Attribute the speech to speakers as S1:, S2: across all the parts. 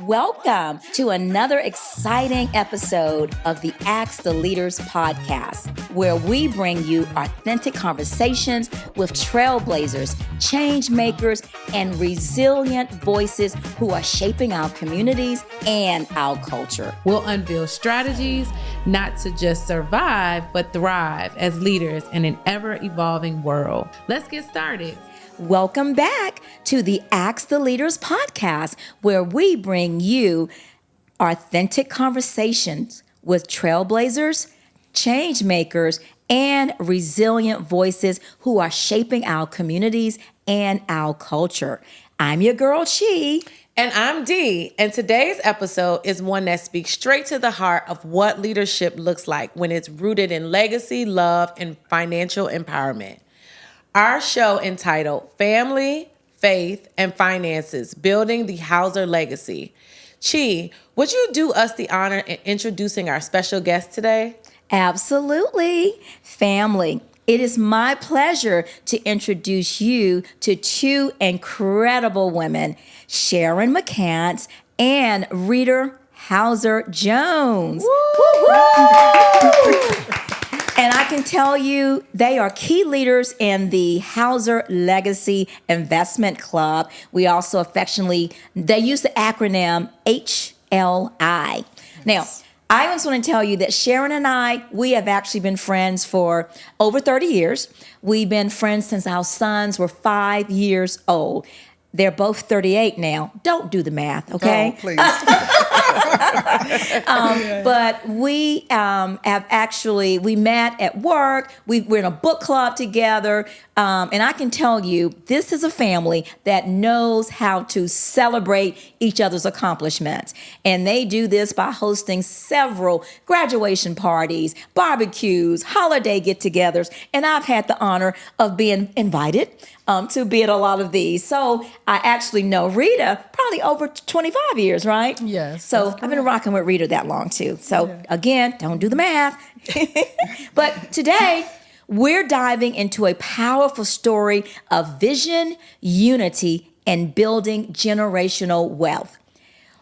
S1: Welcome to another exciting episode of the Ask the Leaders podcast, where we bring you authentic conversations with trailblazers, change makers, and resilient voices who are shaping our communities and our culture.
S2: We'll unveil strategies not to just survive, but thrive as leaders in an ever-evolving world. Let's get started.
S1: Welcome back to the Ask the Leaders podcast, where we bring you authentic conversations with trailblazers, change makers, and resilient voices who are shaping our communities and our culture. I'm your girl, Chi.
S2: And I'm Dee, and today's episode is one that speaks straight to the heart of what leadership looks like when it's rooted in legacy, love, and financial empowerment. Our show entitled Family, Faith, and Finances, Building the Houser Legacy. Chi, would you do us the honor in introducing our special guest today?
S1: Absolutely. Family, it is my pleasure to introduce you to two incredible women, Sharon McCants and Rita Houser-Jones. And I can tell you, they are key leaders in the Houser Legacy Investment Club. We also they use the acronym HLI. Now, I just want to tell you that Sharon and I, we have actually been friends for over 30 years. We've been friends since our sons were 5 years old. They're both 38 now. Don't do the math, okay?
S3: Oh, please.
S1: But we we met at work. We're in a book club together. And I can tell you, this is a family that knows how to celebrate each other's accomplishments. And they do this by hosting several graduation parties, barbecues, holiday get-togethers. And I've had the honor of being invited to be at a lot of these. So I actually know Rita probably over 25 years, right?
S3: Yes.
S1: So I've been rocking with Rita that long too. So again, don't do the math. But today, we're diving into a powerful story of vision, unity, and building generational wealth.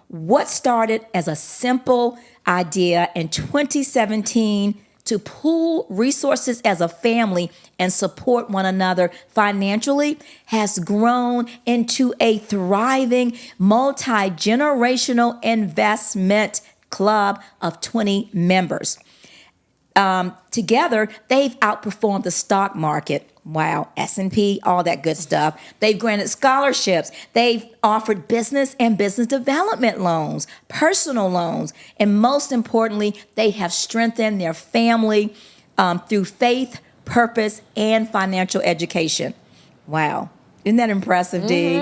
S1: What started as a simple idea in 2017 to pool resources as a family and support one another financially has grown into a thriving multi-generational investment club of 20 members. Together, they've outperformed the stock market. Wow, S&P, all that good stuff. They've granted scholarships. They've offered business and business development loans, personal loans, and most importantly, they have strengthened their family through faith, purpose, and financial education. Wow, isn't that impressive, Dee?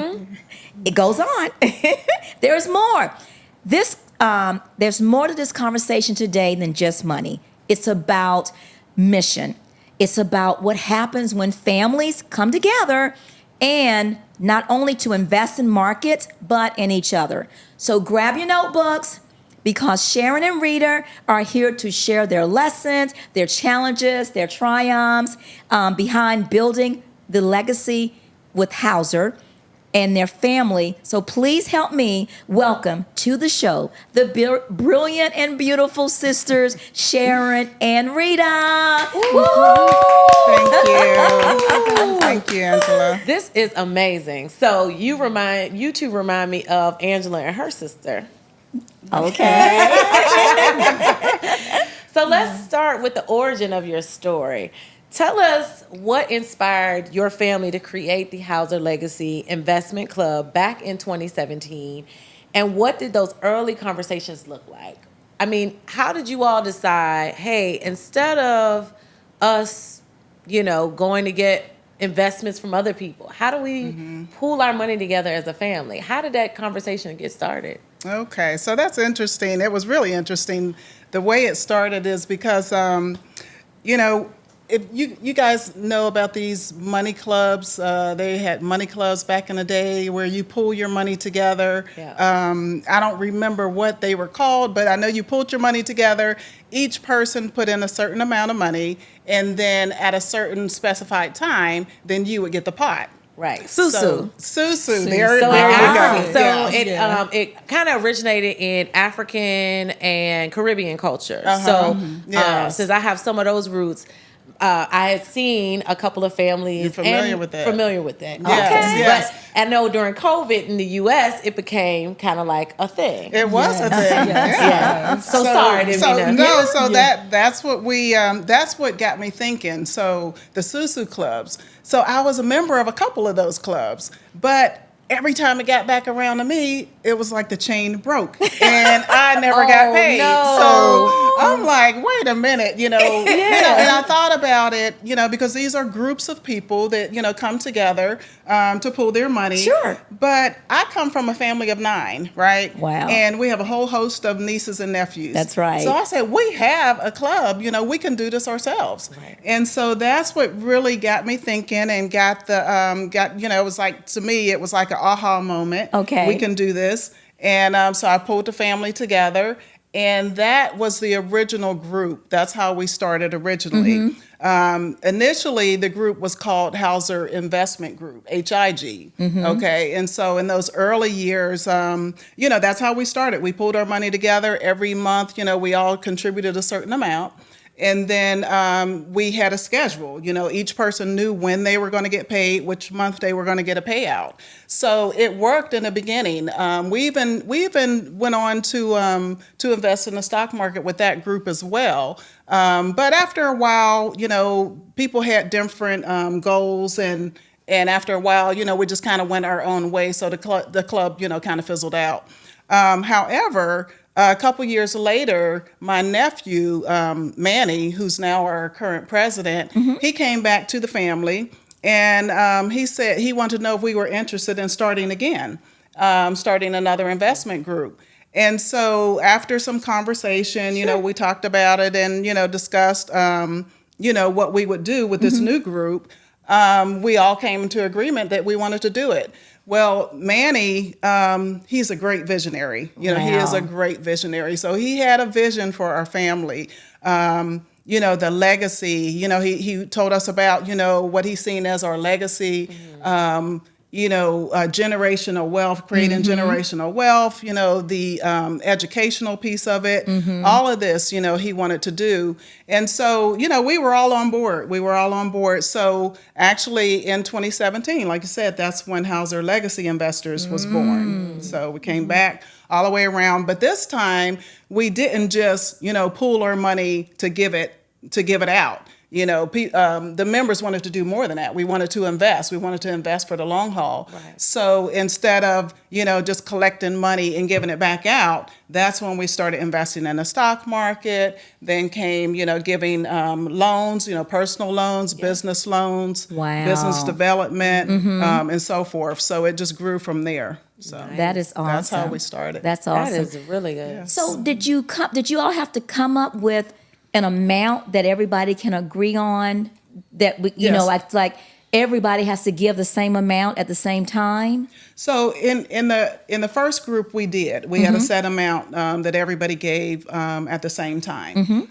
S1: It goes on. There's more. There's more to this conversation today than just money. It's about mission. It's about what happens when families come together and not only to invest in markets, but in each other. So grab your notebooks because Sharon and Rita are here to share their lessons, their challenges, their triumphs behind building the legacy with Houser and their family. So please help me welcome to the show the brilliant and beautiful sisters, Sharon and Rita.
S3: Thank you. Thank you, Angela.
S2: This is amazing. So you two remind me of Angela and her sister.
S1: Okay.
S2: So let's start with the origin of your story. Tell us what inspired your family to create the Houser Legacy Investment Club back in 2017, and what did those early conversations look like? I mean, how did you all decide, hey, instead of us, going to get investments from other people, how do we pool our money together as a family? How did that conversation get started?
S3: Okay, so that's interesting. It was really interesting. The way it started is because, if you guys know about these money clubs, they had money clubs back in the day where you pool your money together.
S2: Yeah.
S3: I don't remember what they were called, but I know you pulled your money together. Each person put in a certain amount of money, and then at a certain specified time, then you would get the pot.
S2: Right. Susu.
S3: Susu. There,
S2: So,
S3: there you
S2: Africa,
S3: go.
S2: so
S3: Yeah.
S2: it kind of originated in African and Caribbean culture.
S3: Yes.
S2: Since I have some of those roots, I had seen a couple of families
S3: You're familiar
S2: and
S3: with that.
S2: familiar with that.
S3: Yes, yes.
S2: But I know during COVID in the U.S., it became kind of like a thing.
S3: It was a thing.
S4: Yes.
S3: Yeah.
S2: So sorry, didn't mean to-
S3: That's what that's what got me thinking. So the Susu clubs. So I was a member of a couple of those clubs, but every time it got back around to me, it was like the chain broke and I never got paid.
S2: no.
S3: So I'm like, wait a minute, and I thought about it, because these are groups of people that, come together to pool their money.
S1: Sure.
S3: But I come from a family of 9, right?
S1: Wow.
S3: And we have a whole host of nieces and nephews.
S1: That's right.
S3: So I said, we have a club, we can do this ourselves.
S2: Right.
S3: And so that's what really got me thinking and got it was like, to me, it was like an aha moment.
S1: Okay.
S3: We can do this. And so I pulled the family together. And that was the original group. That's how we started originally. Initially, the group was called Houser Investment Group, HIG. Okay, and so in those early years, that's how we started. We pulled our money together every month. We all contributed a certain amount. And then we had a schedule. Each person knew when they were going to get paid, which month they were going to get a payout. So it worked in the beginning. We even went on to invest in the stock market with that group as well. But after a while, people had different goals, and after a while, we just kind of went our own way. So the club, kind of fizzled out. However, a couple years later, my nephew, Manny, who's now our current president, he came back to the family, and he said he wanted to know if we were interested in starting again, starting another investment group. And so after some conversation, we talked about it and, discussed, what we would do with this new group. We all came into agreement that we wanted to do it. Well, Manny, he's a great visionary. He is a great visionary. So he had a vision for our family. The legacy, he told us about, what he's seen as our legacy, generational wealth, creating generational wealth, the educational piece of it, all of this, he wanted to do. And so, we were all on board. So actually in 2017, like you said, that's when Houser Legacy Investors was born. So we came back all the way around. But this time we didn't just, pool our money to give it out. The members wanted to do more than that. We wanted to invest. We wanted to invest for the long haul.
S2: Right.
S3: So instead of, just collecting money and giving it back out, that's when we started investing in the stock market. Then came, giving loans, personal loans, business loans,
S1: Wow.
S3: business development, and so forth. So it just grew from there. So
S1: That is awesome.
S3: that's how we started.
S1: That's awesome.
S2: That is really good.
S1: So did you all have to come up with an amount that everybody can agree on, that
S3: Yes.
S1: like everybody has to give the same amount at the same time?
S3: So in the first group we did. We had a set amount that everybody gave at the same time.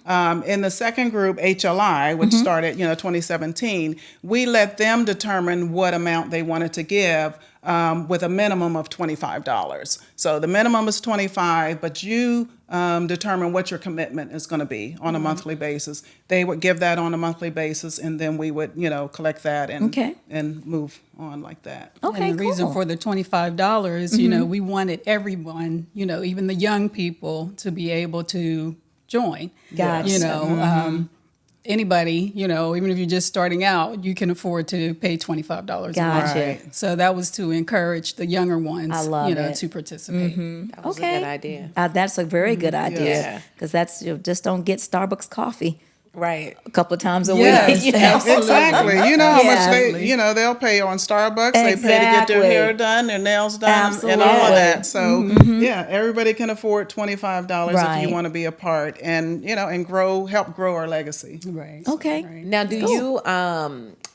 S3: In the second group, HLI, which started 2017, we let them determine what amount they wanted to give with a minimum of $25. So the minimum is $25, but you determine what your commitment is going to be on a monthly basis. They would give that on a monthly basis, and then we would collect that and move on like that.
S1: Okay,
S4: And the reason
S1: cool.
S4: for the $25, we wanted everyone, even the young people, to be able to join.
S1: Gotcha.
S4: Anybody, even if you're just starting out, you can afford to pay $25 a month.
S1: Gotcha.
S3: Right.
S4: So that was to encourage the younger ones,
S1: I love it.
S4: to participate.
S2: That was a
S1: Okay.
S2: good idea.
S1: That's a very good idea,
S2: Yeah.
S1: because that's, just don't get Starbucks coffee
S2: Right.
S1: a couple of times a
S4: Yes,
S1: week.
S4: absolutely.
S3: Exactly. You know how much
S1: Yeah.
S3: they'll pay on Starbucks. They pay to get their
S1: Exactly.
S3: hair done, their nails done, and all of that. So everybody can afford $25 if
S1: Right.
S3: you want to be a part, and and help grow our legacy.
S4: Right.
S1: Okay.
S4: Right.
S2: Now, do you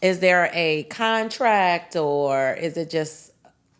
S2: is there a contract, or is it just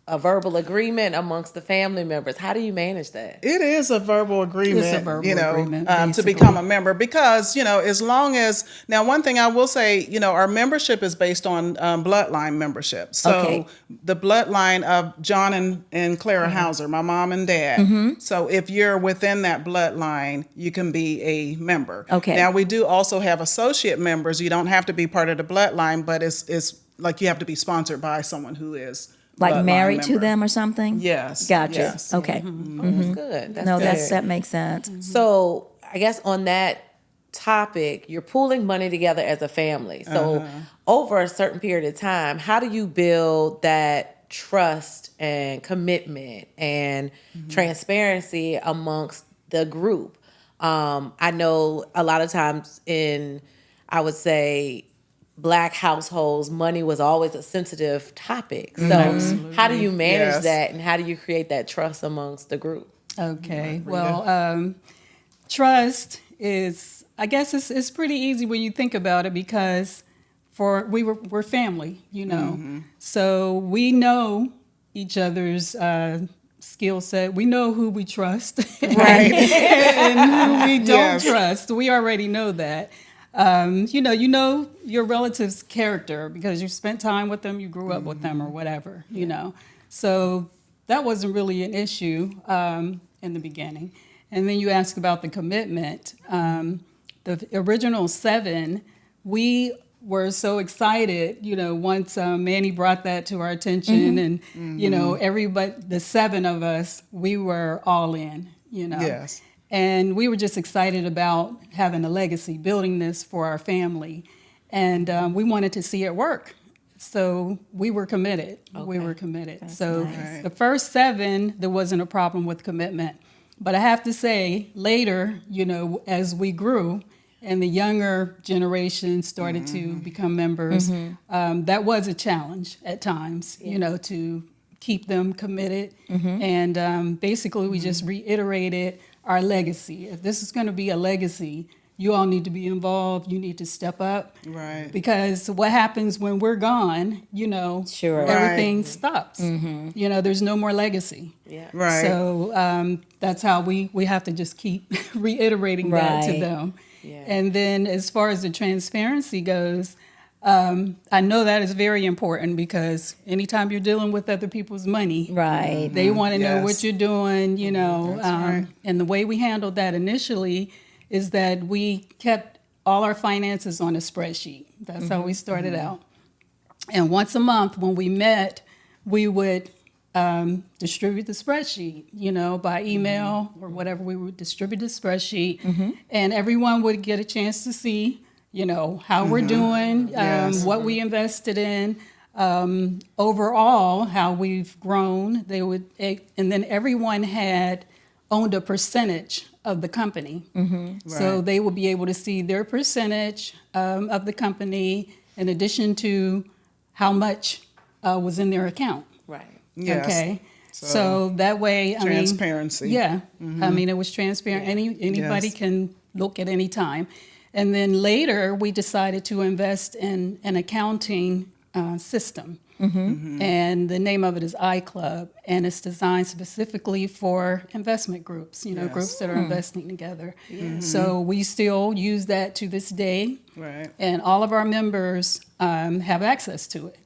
S2: a verbal agreement amongst the family members? How do you manage that?
S3: It is a verbal agreement,
S4: It's a verbal agreement,
S3: to
S4: basically.
S3: become a member because, as long as, now one thing I will say, our membership is based on bloodline membership. So
S1: Okay.
S3: the bloodline of John and Clara Houser, my mom and dad. So if you're within that bloodline, you can be a member.
S1: Okay.
S3: Now we do also have associate members. You don't have to be part of the bloodline, but it's like you have to be sponsored by someone who is
S1: Like
S3: bloodline
S1: married to
S3: member.
S1: them or something?
S3: Yes.
S1: Gotcha.
S3: Yes.
S1: Okay.
S2: Oh, that's good. That's
S1: No,
S2: good.
S1: that makes sense.
S2: So I guess on that topic, you're pooling money together as a family. So over a certain period of time, how do you build that trust and commitment and transparency amongst the group? I know a lot of times I would say, Black households, money was always a sensitive topic. So how do you manage
S3: Yes.
S2: that, and how do you create that trust amongst the group?
S4: Okay. Well, trust is, I guess it's pretty easy when you think about it because we're family, So we know each other's skill set. We know who we trust
S3: Right.
S4: and who we don't
S3: Yes.
S4: trust. We already know that. You know your relative's character because you spent time with them, you grew up with them or whatever, So that wasn't really an issue in the beginning. And then you ask about the commitment. The original 7, we were so excited, once Manny brought that to our attention and, everybody, the 7 of us, we were all in,
S3: Yes.
S4: And we were just excited about having a legacy, building this for our family. And we wanted to see it work. So we were committed. We were committed. So
S1: nice.
S4: the first 7, there wasn't a problem with commitment. But I have to say, later, as we grew and the younger generation started to become members, that was a challenge at times, to keep them committed. And basically, we just reiterated our legacy. If this is going to be a legacy, you all need to be involved. You need to step up.
S3: Right.
S4: Because what happens when we're gone,
S1: Sure.
S4: everything stops. There's no more legacy.
S2: Yeah.
S3: Right.
S4: So that's how we have to just keep reiterating that to
S1: Right.
S4: them.
S2: Yeah.
S4: And then as far as the transparency goes, I know that is very important because anytime you're dealing with other people's money,
S1: Right.
S4: they want to know
S3: Yes.
S4: what you're doing,
S3: right.
S4: And the way we handled that initially is that we kept all our finances on a spreadsheet. That's how we started out. And once a month when we met, we would distribute the spreadsheet, by email or whatever. We would distribute the spreadsheet and everyone would get a chance to see, how we're doing,
S3: Yes.
S4: what we invested in, overall, how we've grown. And then everyone owned a percentage of the company. So
S3: Right.
S4: they would be able to see their percentage of the company in addition to how much was in their account.
S2: Right.
S3: Yes.
S4: Okay. So that way,
S3: Transparency.
S4: Yeah. I mean, it was transparent. Anybody
S3: Yes.
S4: can look at any time. And then later, we decided to invest in an accounting system. And the name of it is iClub, and it's designed specifically for investment groups, groups that are investing together. So we still use that to this day,
S3: Right.
S4: and all of our members have access to it.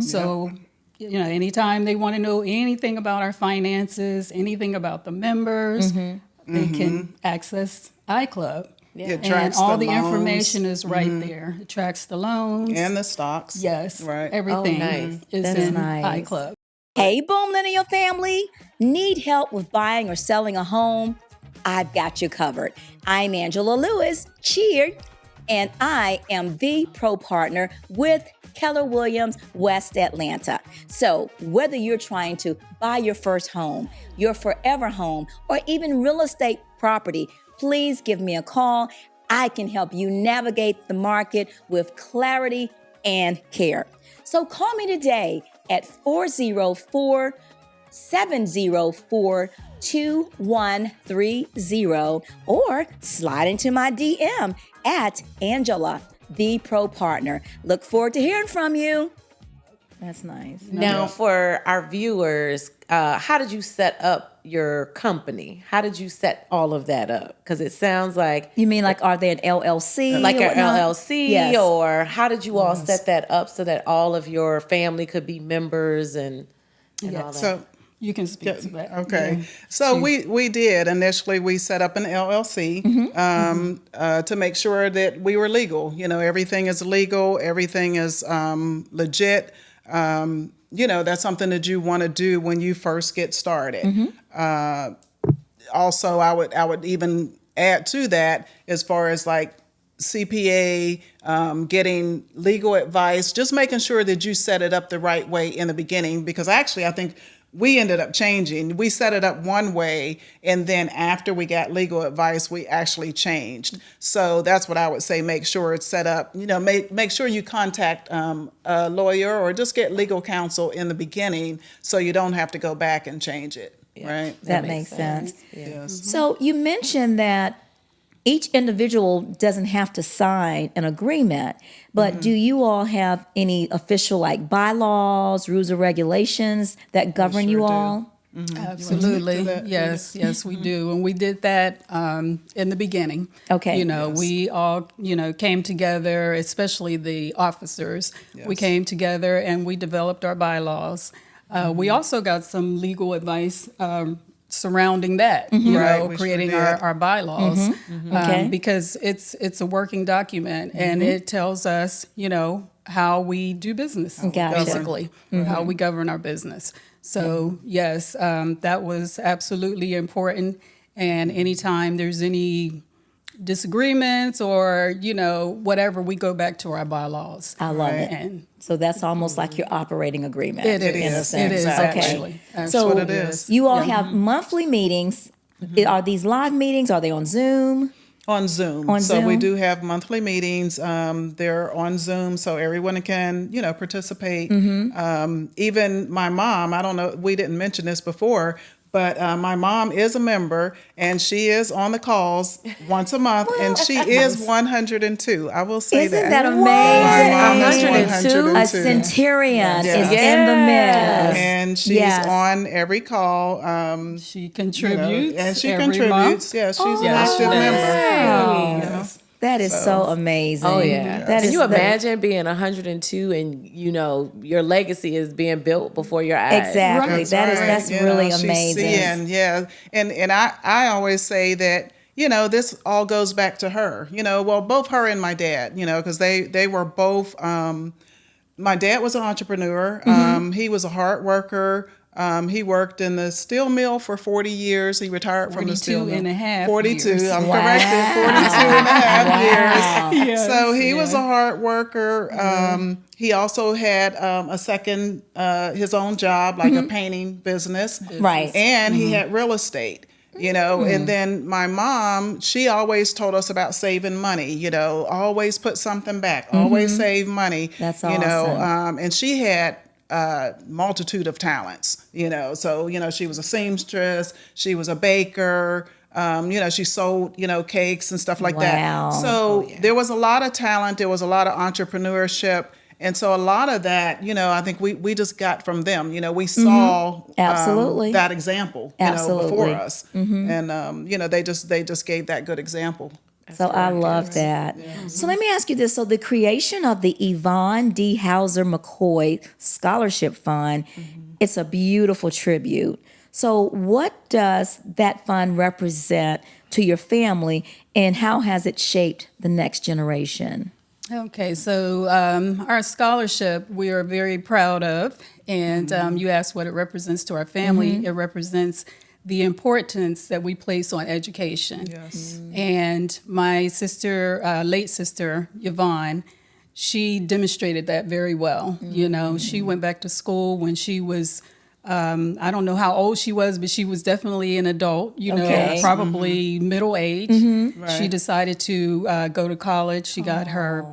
S4: So, anytime they want to know anything about our finances, anything about the members, they can access iClub.
S3: It
S4: And
S3: tracks
S4: all
S3: the
S4: the
S3: loans
S4: information is right there. It tracks the loans.
S3: and the stocks.
S4: Yes,
S3: Right.
S4: everything
S2: Oh, nice.
S4: is
S1: That's
S4: in
S1: nice.
S4: iClub.
S1: Hey, Boom Lineal family, need help with buying or selling a home? I've got you covered. I'm Angela Lewis, cheered, and I am the pro partner with Keller Williams, West Atlanta. So whether you're trying to buy your first home, your forever home, or even real estate property, please give me a call. I can help you navigate the market with clarity and care. So call me today at 404-704-2130 or slide into my DM at Angela, the Pro Partner. Look forward to hearing from you. That's nice.
S2: Now, for our viewers, how did you set up your company? How did you set all of that up? Because it sounds like
S1: You mean like, are they an LLC?
S2: like
S1: or
S2: an
S1: whatnot?
S2: LLC,
S1: Yes.
S2: or how did you all set that up so that all of your family could be members and all that?
S3: So,
S4: You can speak to that.
S3: okay.
S4: Yeah.
S3: So we did initially, we set up an LLC to make sure that we were legal. You know, everything is legal, everything is legit. You know, that's something that you want to do when you first get started. Also, I would even add to that as far as like CPA, getting legal advice, just making sure that you set it up the right way in the beginning. Because actually, I think we ended up changing. We set it up one way, and then after we got legal advice, we actually changed. So that's what I would say. Make sure it's set up. You know, make sure you contact a lawyer or just get legal counsel in the beginning, so you don't have to go back and change it. Right?
S1: That makes sense.
S3: Yes.
S1: So you mentioned that each individual doesn't have to sign an agreement, but do you all have any official like bylaws, rules or regulations that govern you
S3: sure do.
S1: all?
S4: Absolutely.
S3: that?
S4: Yes, we do. And we did that in the beginning.
S1: Okay.
S4: You know, we all, came together, especially the officers. We
S3: Yes.
S4: came together and we developed our bylaws. We also got some legal advice surrounding that,
S3: Right, we sure
S4: creating
S3: did.
S4: our bylaws,
S1: Okay.
S4: because it's a working document and it tells us, how we do business,
S1: Gotcha.
S4: basically, how we govern our business. So yes, that was absolutely important. And anytime there's any disagreements or whatever, we go back to our bylaws.
S1: I love it.
S4: And
S1: So that's almost like your operating agreement.
S4: it
S3: It
S1: in a
S3: is.
S1: sense.
S4: It is
S1: Okay.
S4: actually.
S1: So
S3: what it is.
S1: you all have monthly meetings. Are these live meetings? Are they on Zoom?
S3: On Zoom.
S1: On
S3: so we
S1: Zoom?
S3: do have monthly meetings. They're on Zoom, so everyone can, participate. Even my mom, I don't know, we didn't mention this before, but my mom is a member, and she is on the calls once a month, and she is 102. I will say
S1: Isn't
S3: that.
S1: that
S3: My
S1: amazing?
S3: mom is
S2: 102?
S3: 102.
S1: A centurion
S3: Yes.
S1: is in the mix.
S3: And she's
S1: Yes.
S3: on every call.
S4: She contributes.
S3: and she
S4: every
S3: contributes.
S4: month.
S3: Yeah, she's an
S4: Yes,
S3: active
S4: she does.
S3: member.
S1: Wow. That is so amazing.
S2: Oh yeah!
S1: That
S2: Can
S1: is
S2: you imagine being 102 and your legacy is being built before your eyes?
S1: Exactly. That's
S3: You
S1: really
S3: know, she's
S1: amazing.
S3: seeing, yeah. And I always say that, this all goes back to her. Well, both her and my dad, because they were both, my dad was an entrepreneur. He was a hard worker. He worked in the steel mill for 40 years. He retired from the steel
S4: 42
S3: mill.
S4: and a half
S3: 42.
S4: years.
S3: I'm
S1: Wow.
S3: corrected. 42 and a half years.
S4: Yes,
S3: So he was
S4: yeah.
S3: a hard worker. He also had a second, his own job, like a painting business.
S1: Right.
S3: And he had real estate. And then my mom, she always told us about saving money, always put something back, always save money.
S1: That's
S3: awesome. And she had multitude of talents, so, she was a seamstress, she was a baker, she sold, cakes and stuff like
S1: Wow.
S3: that. So there was a lot of talent, there was a lot of entrepreneurship. And so a lot of that, I think we just got from them. We saw
S1: Absolutely.
S3: that example,
S1: Absolutely.
S3: before us, and they just gave that good example.
S1: So I love that. So let me ask you this. So the creation of the Yvonne D. Hauser McCoy Scholarship Fund, it's a beautiful tribute. So what does that fund represent to your family, and how has it shaped the next generation?
S4: Okay, so our scholarship we are very proud of, and you asked what it represents to our family. It represents the importance that we place on education.
S3: Yes.
S4: And my sister, late sister, Yvonne, she demonstrated that very well. She went back to school when she was, I don't know how old she was, but she was definitely an adult,
S1: Okay.
S4: probably middle age.
S3: Right.
S4: She decided to go to college. She got her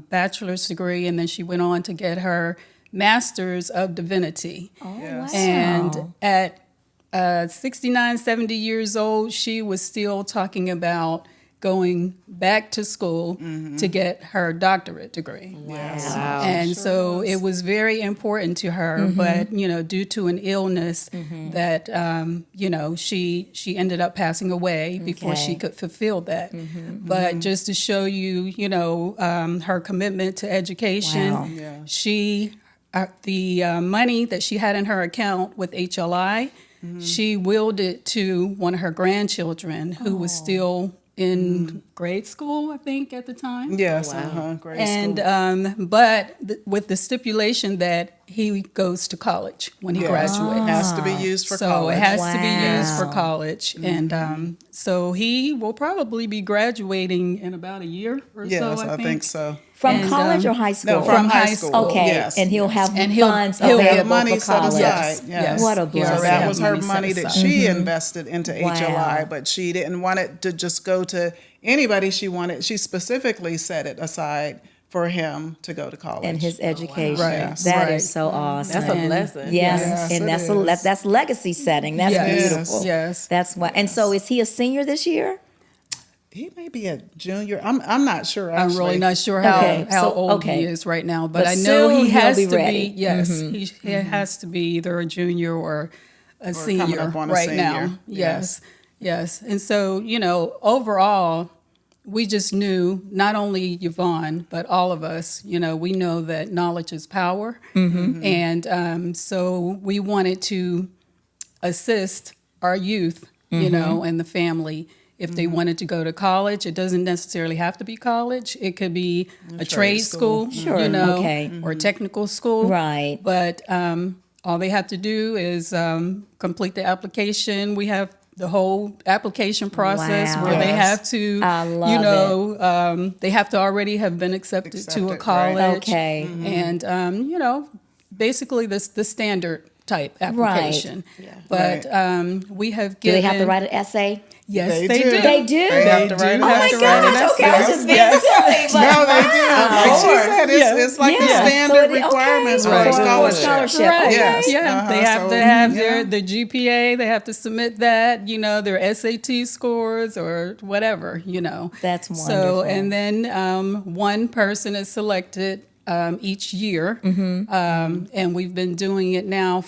S4: bachelor's degree, and then she went on to get her master's of divinity.
S1: Oh,
S3: Yes.
S1: wow.
S4: And at 69, 70 years old, she was still talking about going back to school to get her doctorate degree.
S2: Wow.
S4: And so it was very important to her, but due to an illness that she ended up passing away before she could fulfill that. But just to show you, her commitment to education,
S1: Wow.
S3: Yeah.
S4: she the money that she had in her account with HLI, she willed it to one of her grandchildren who was still in grade school, I think, at the time.
S3: Yes, grade school.
S4: But with the stipulation that he goes to college when he graduates.
S3: Has to be used for
S4: So
S3: college.
S4: it has to be used for
S1: Wow.
S4: college. And so he will probably be graduating in about a year or
S3: Yes,
S4: so, I think.
S3: so.
S1: From
S4: And,
S1: college or high school?
S3: No, from high school.
S1: Okay,
S3: Yes.
S1: and he'll have
S4: And he'll-
S1: funds
S4: he'll get
S1: available
S3: money
S1: for
S3: set
S1: college.
S3: aside. Yes.
S1: What a
S4: He'll
S1: blessing.
S3: So that
S4: have
S3: was her
S4: set
S3: money that
S4: aside.
S3: she invested into HLI,
S1: Wow.
S3: but she didn't want it to just go to anybody she specifically set it aside for him to go to college.
S1: And his education.
S4: Right.
S3: Yes.
S1: That
S4: Right.
S1: is so awesome.
S2: That's a blessing.
S1: Yes,
S3: Yes,
S1: and
S3: it
S1: that's
S3: is.
S1: that's legacy setting. That's
S4: Yes.
S1: beautiful.
S4: Yes.
S1: That's why. And so, is he a senior this year?
S3: He may be a junior. I'm not sure. Actually.
S4: I'm really not sure how,
S1: Okay,
S4: how
S1: so-
S4: old
S1: okay.
S4: he is right now, but
S1: But
S4: I know
S1: soon
S4: he
S1: he'll
S4: has
S1: be
S4: to
S1: ready.
S4: be. Yes, he has to be either a junior or a
S3: coming
S4: senior
S3: up on a
S4: right
S3: senior.
S4: now. Yes, yes. And so overall, we just knew, not only Yvonne but all of us. We know that knowledge is power, and so we wanted to assist our youth, and the family. If they wanted to go to college, it doesn't necessarily have to be college. It could be a trade school,
S1: Sure, okay.
S4: or a technical school.
S1: Right.
S4: But all they have to do is complete the application. We have the whole application process
S1: Wow.
S4: where they
S3: Yes.
S4: have to,
S1: I love
S4: they have to already have been accepted to a
S3: Accepted, right.
S4: college.
S1: Okay.
S4: And, basically the standard type application.
S2: Yeah.
S4: But
S3: Right.
S4: we have
S1: Do
S4: given.
S1: they have to write an essay?
S4: Yes,
S3: They
S4: they
S3: do.
S4: do.
S1: They do.
S3: They have to
S4: do
S3: write an
S1: Oh my
S4: have to
S3: essay.
S4: write an
S1: gosh! Okay, I was
S4: essay.
S1: just being silly, but
S3: No, they do. Like she said, it's like the
S1: Yeah,
S3: standard
S1: so it-
S3: requirements
S1: okay,
S3: for a
S4: for
S3: scholarship.
S1: scholarship.
S4: Right.
S1: Okay.
S3: Yes.
S4: Yeah. They have
S3: So,
S4: to have
S3: yeah.
S4: the GPA. They have to submit that. Their SAT scores or whatever.
S1: That's
S4: So
S1: wonderful.
S4: and then one person is selected each year, and we've been doing it now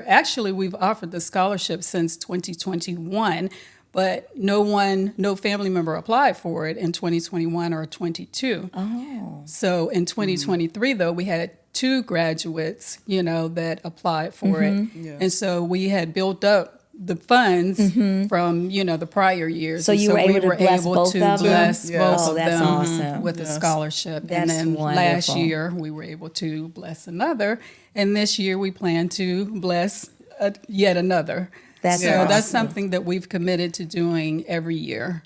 S4: actually we've offered the scholarship since 2021. But no family member applied for it in 2021 or 22.
S1: Oh.
S4: So in 2023, though, we had 2 graduates, that applied for it.
S3: Yes.
S4: And so we had built up the funds from, the prior years.
S1: So
S4: And
S1: you were able to bless both of them?
S4: bless
S3: Yes.
S4: both
S1: Oh,
S4: of
S1: that's
S4: them
S1: awesome.
S4: with a
S3: Yes.
S4: scholarship.
S1: That's
S4: and then last
S1: wonderful.
S4: year, we were able to bless another. And this year, we plan to bless yet another.
S1: That's
S4: So
S1: awesome.
S4: that's something that we've committed to doing every year.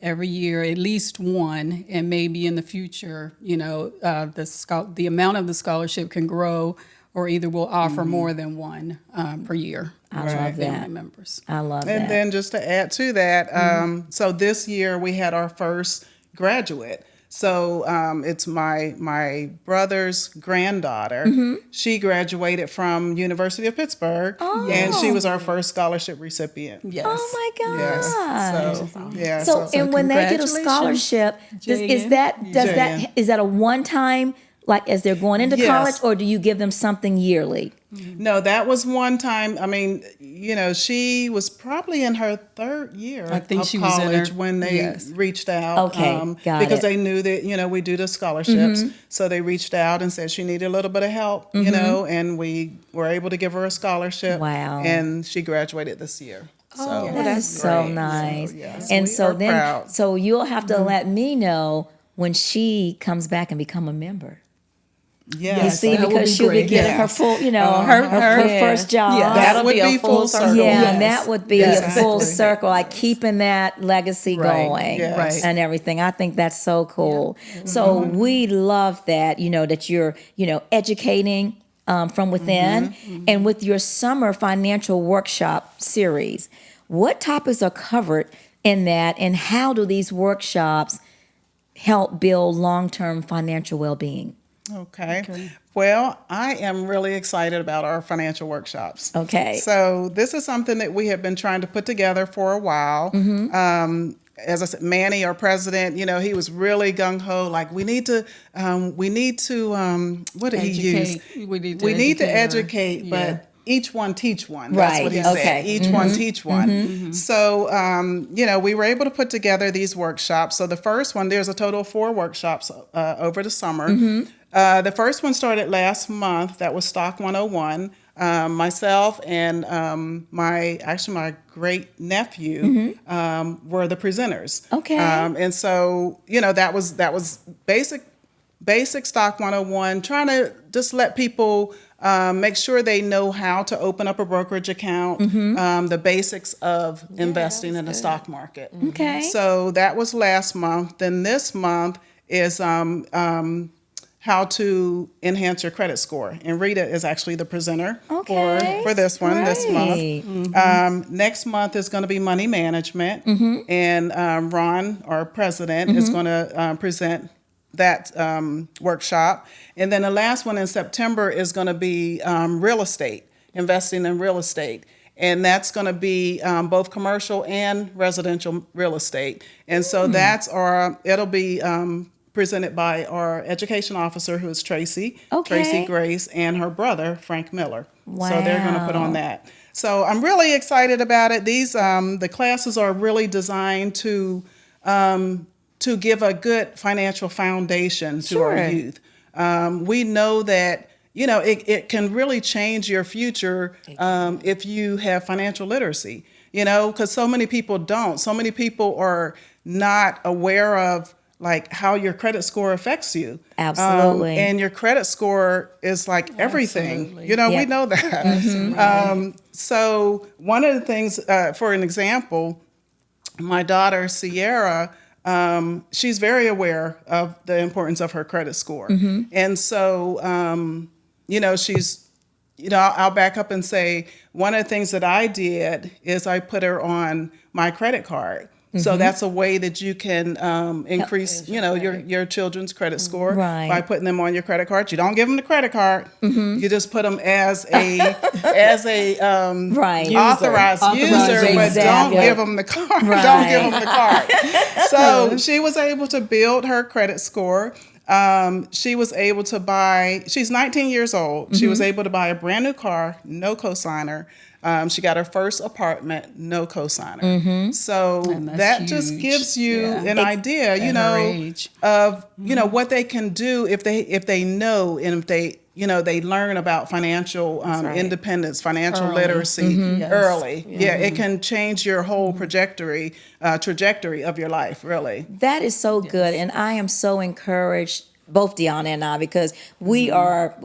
S4: Every year, at least one, and maybe in the future, the amount of the scholarship can grow, or either we'll offer more than one per year to our
S1: love
S4: family
S1: that.
S4: members.
S1: I love
S3: And
S1: that.
S3: then just to add to that, so this year we had our first graduate. So it's my brother's granddaughter. She graduated from University of Pittsburgh, and she was our first scholarship recipient.
S4: Yes.
S1: Oh my
S3: Yes.
S1: gosh!
S3: So yeah.
S1: So, and when they get a
S4: congratulations,
S1: scholarship, is
S4: Jayan.
S1: that a one time, like as they're going into
S3: Yes.
S1: college, or do you give them something yearly?
S3: No, that was one time. I mean, she was probably in her 3rd year
S4: I think
S3: of
S4: she was in
S3: college
S4: her-
S3: when they
S4: yes.
S3: reached out.
S1: Okay, got
S3: because
S1: it.
S3: they knew that, we do the scholarships. So they reached out and said she needed a little bit of help, and we were able to give her a scholarship.
S1: Wow.
S3: And she graduated this year. So
S1: That is so
S2: great.
S1: nice.
S3: So, yes,
S1: and
S3: we
S1: so
S3: are
S1: then,
S3: proud.
S1: so you'll have to let me know when she comes back and become a member.
S3: yes.
S1: You see,
S4: that would
S1: because
S4: be
S1: she'll be
S4: great.
S1: getting her
S3: Yes.
S1: full,
S4: Her-
S1: her
S2: yeah.
S1: first job.
S4: Yes.
S3: That
S2: That'll
S3: would
S2: be a
S3: be
S2: full
S3: full
S2: circle.
S3: circle.
S1: Yeah,
S4: Yes.
S1: and that would be
S3: Yes.
S1: a full
S3: Exactly.
S1: circle, like keeping that legacy
S4: Right.
S1: going
S3: Yes.
S4: Right.
S1: and everything. I think that's so cool. So we love that, that you're, educating from within. And with your summer financial workshop series, what topics are covered in that, and how do these workshops help build long-term financial well-being?
S3: Okay. Well, I am really excited about our financial workshops.
S1: Okay.
S3: So this is something that we have been trying to put together for a while. as I said, Manny, our president, he was really gung ho. Like we need to, what did he use?
S4: We need
S3: to
S4: her.
S3: educate,
S4: Yeah.
S3: but each one teach one. That's
S1: Right,
S3: what he
S1: okay.
S3: said. Each one teach one. So, we were able to put together these workshops. So the first one, there's a total of 4 workshops over the summer. The first one started last month. That was Stock 101. Myself and my great nephew were the presenters.
S1: Okay.
S3: And so that was basic Stock 101, trying to just let people make sure they know how to open up a brokerage account, the basics of investing in the stock market.
S1: Okay.
S3: So that was last month. Then this month is how to enhance your credit score. And Rita is actually the presenter for this one this month. Next month is going to be money management. And Ron, our president, is going to present that workshop. And then the last one in September is going to be real estate, investing in real estate. And that's going to be both commercial and residential real estate. And so it'll be presented by our education officer, who is Tracy Grace, and her brother, Frank Miller.
S1: Wow.
S3: So they're going to put on that. So I'm really excited about it. These the classes are really designed to give a good financial foundation to our youth. We know that it can really change your future if you have financial literacy. Because so many people don't. So many people are not aware of how your credit score affects you.
S1: Absolutely.
S3: And your credit score is everything.
S4: Absolutely.
S3: We know that. So one of the things, for an example, my daughter Sierra, she's very aware of the importance of her credit score. And so, she's, I'll back up and say, one of the things that I did is I put her on my credit card. So that's a way that you can increase, your children's credit score by putting them on your credit card. You don't give them the credit card. You just put them as a authorized user, but don't give them the card. Don't give them the card. So she was able to build her credit score. She was able to buy. She's 19 years old. She was able to buy a brand new car, no cosigner. She got her first apartment, no cosigner. So that
S4: huge.
S3: just gives you an idea,
S4: age.
S3: of what they can do if they know, and if they learn about financial independence, financial literacy early. Yeah, it can change your whole trajectory of your life, really.
S1: That is so good, and I am so encouraged, both Deanna and I, because we are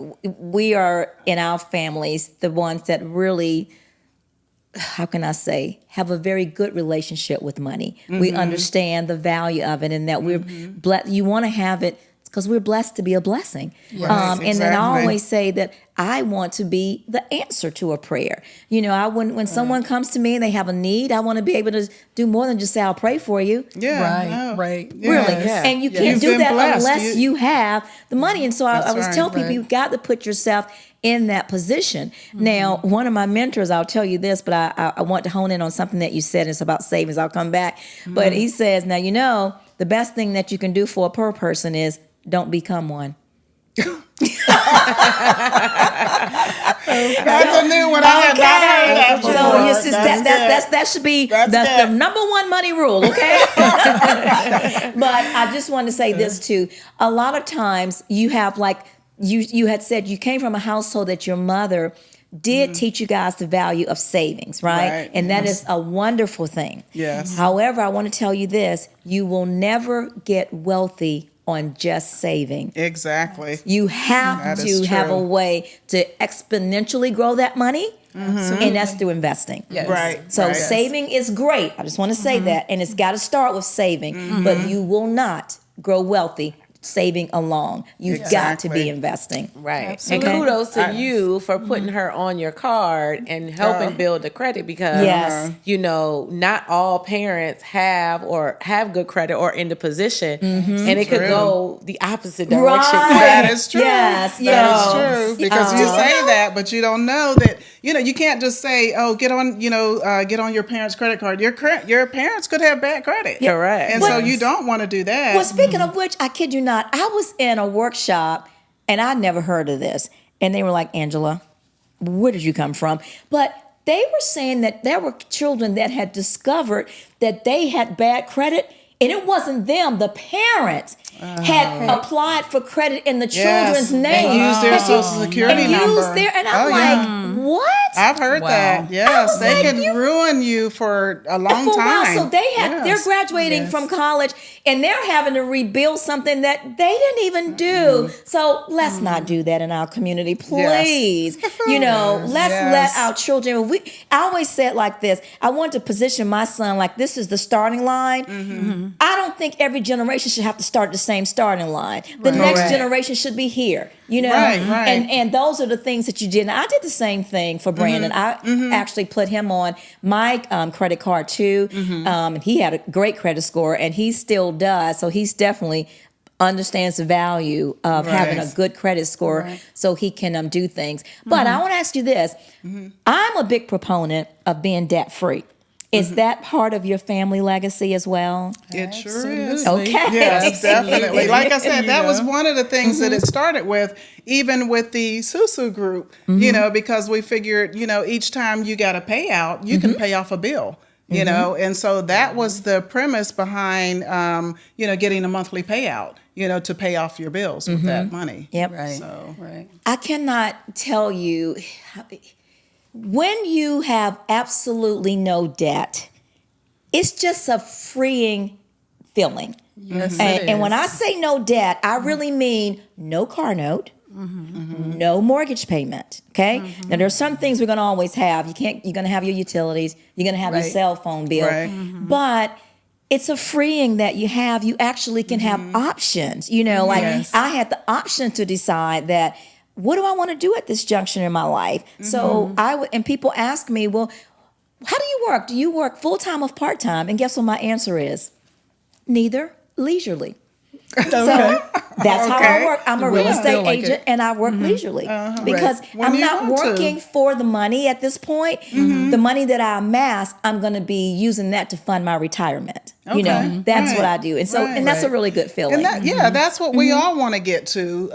S1: in our families the ones that really, how can I say, have a very good relationship with money. We understand the value of it, and that we're you want to have it because we're blessed to be a blessing. And then I always say that I want to be the answer to a prayer. When someone comes to me and they have a need, I want to be able to do more than just say, I'll pray for you.
S3: Yeah.
S4: Right.
S1: Really.
S2: Yeah.
S1: And you can't
S3: You've
S1: do
S3: been
S1: that
S3: blessed.
S1: unless you have the money. And so I was telling people,
S4: right.
S1: you've got to put yourself in that position. Now, one of my mentors, I'll tell you this, but I want to hone in on something that you said. It's about savings. I'll come back. But he says, now, the best thing that you can do for a poor person is don't become one.
S3: That's a new one. I have not heard that before.
S1: So it's just that should be the number one money rule, okay? But I just want to say this too. A lot of times you have, like you had said, you came from a household that your mother did teach you guys the value of savings, right? And that is a wonderful thing.
S3: Yes.
S1: However, I want to tell you this, you will never get wealthy on just saving.
S3: Exactly.
S1: You have to have a way to exponentially grow that money, and that's through investing.
S4: Yes.
S3: Right.
S1: So
S3: right.
S1: saving is great. I just want to say that, and it's got to start with saving, but you will not grow wealthy saving alone. You've got to be investing.
S2: Right.
S4: Absolutely.
S2: And kudos to you for putting her on your card and helping build the credit because,
S1: Yes.
S2: not all parents have good credit or in the position. And it could go the opposite direction.
S1: Right.
S3: That is true.
S1: Yes,
S3: That is
S1: yes.
S3: true. Because you say that, but you don't know that. You can't just say, "Oh, get on your parents' credit card." Your parents could have bad credit.
S2: Correct.
S3: And so you don't want to do that.
S1: Well, speaking of which, I kid you not, I was in a workshop and I never heard of this. And they were like, Angela, where did you come from? But they were saying that there were children that had discovered that they had bad credit. And it wasn't them, the parents had applied for credit in the children's name.
S3: And used their social security number.
S1: And I'm like, what?
S3: I've heard that. Yes, they can ruin you for a long
S1: For a while.
S3: time.
S1: So they're graduating from college and they're having to rebuild something that they didn't even do. So let's not do that in our community, please. Let's let our children. I always say it like this. I want to position my son like this is the starting line. I don't think every generation should have to start the same starting line. The next generation should be here.
S3: Right.
S1: And those are the things that you did. And I did the same thing for Brandon. I actually put him on my credit card too. And he had a great credit score and he still does. So he's definitely understands the value of having a good credit score so he can do things. But I want to ask you this. I'm a big proponent of being debt free. Is that part of your family legacy as well?
S3: It sure is.
S1: Okay.
S3: Yes, definitely. Like I said, that was one of the things that it started with, even with the Susu group, because we figured, each time you got a payout, you can pay off a bill. And so that was the premise behind, getting a monthly payout, to pay off your bills with that money.
S1: Yep.
S4: Right.
S3: So,
S1: I cannot tell you when you have absolutely no debt, it's just a freeing feeling.
S4: Yes,
S1: And when I say no debt, I really mean no car note, no mortgage payment. Okay. Now there's some things we're going to always have. You're going to have your utilities. You're going to have your cell phone bill.
S3: Right.
S1: But it's a freeing that you have. You actually can have options. I had the option to decide that. What do I want to do at this junction in my life? So and people ask me, well, how do you work? Do you work full-time or part-time? And guess what my answer is? Neither, leisurely. So that's how I work. I'm a real estate agent and I work leisurely because I'm not working for the money at this point. The money that I amass, I'm going to be using that to fund my retirement. That's what I do. And so, and that's a really good feeling.
S3: And that's what we all want to get to.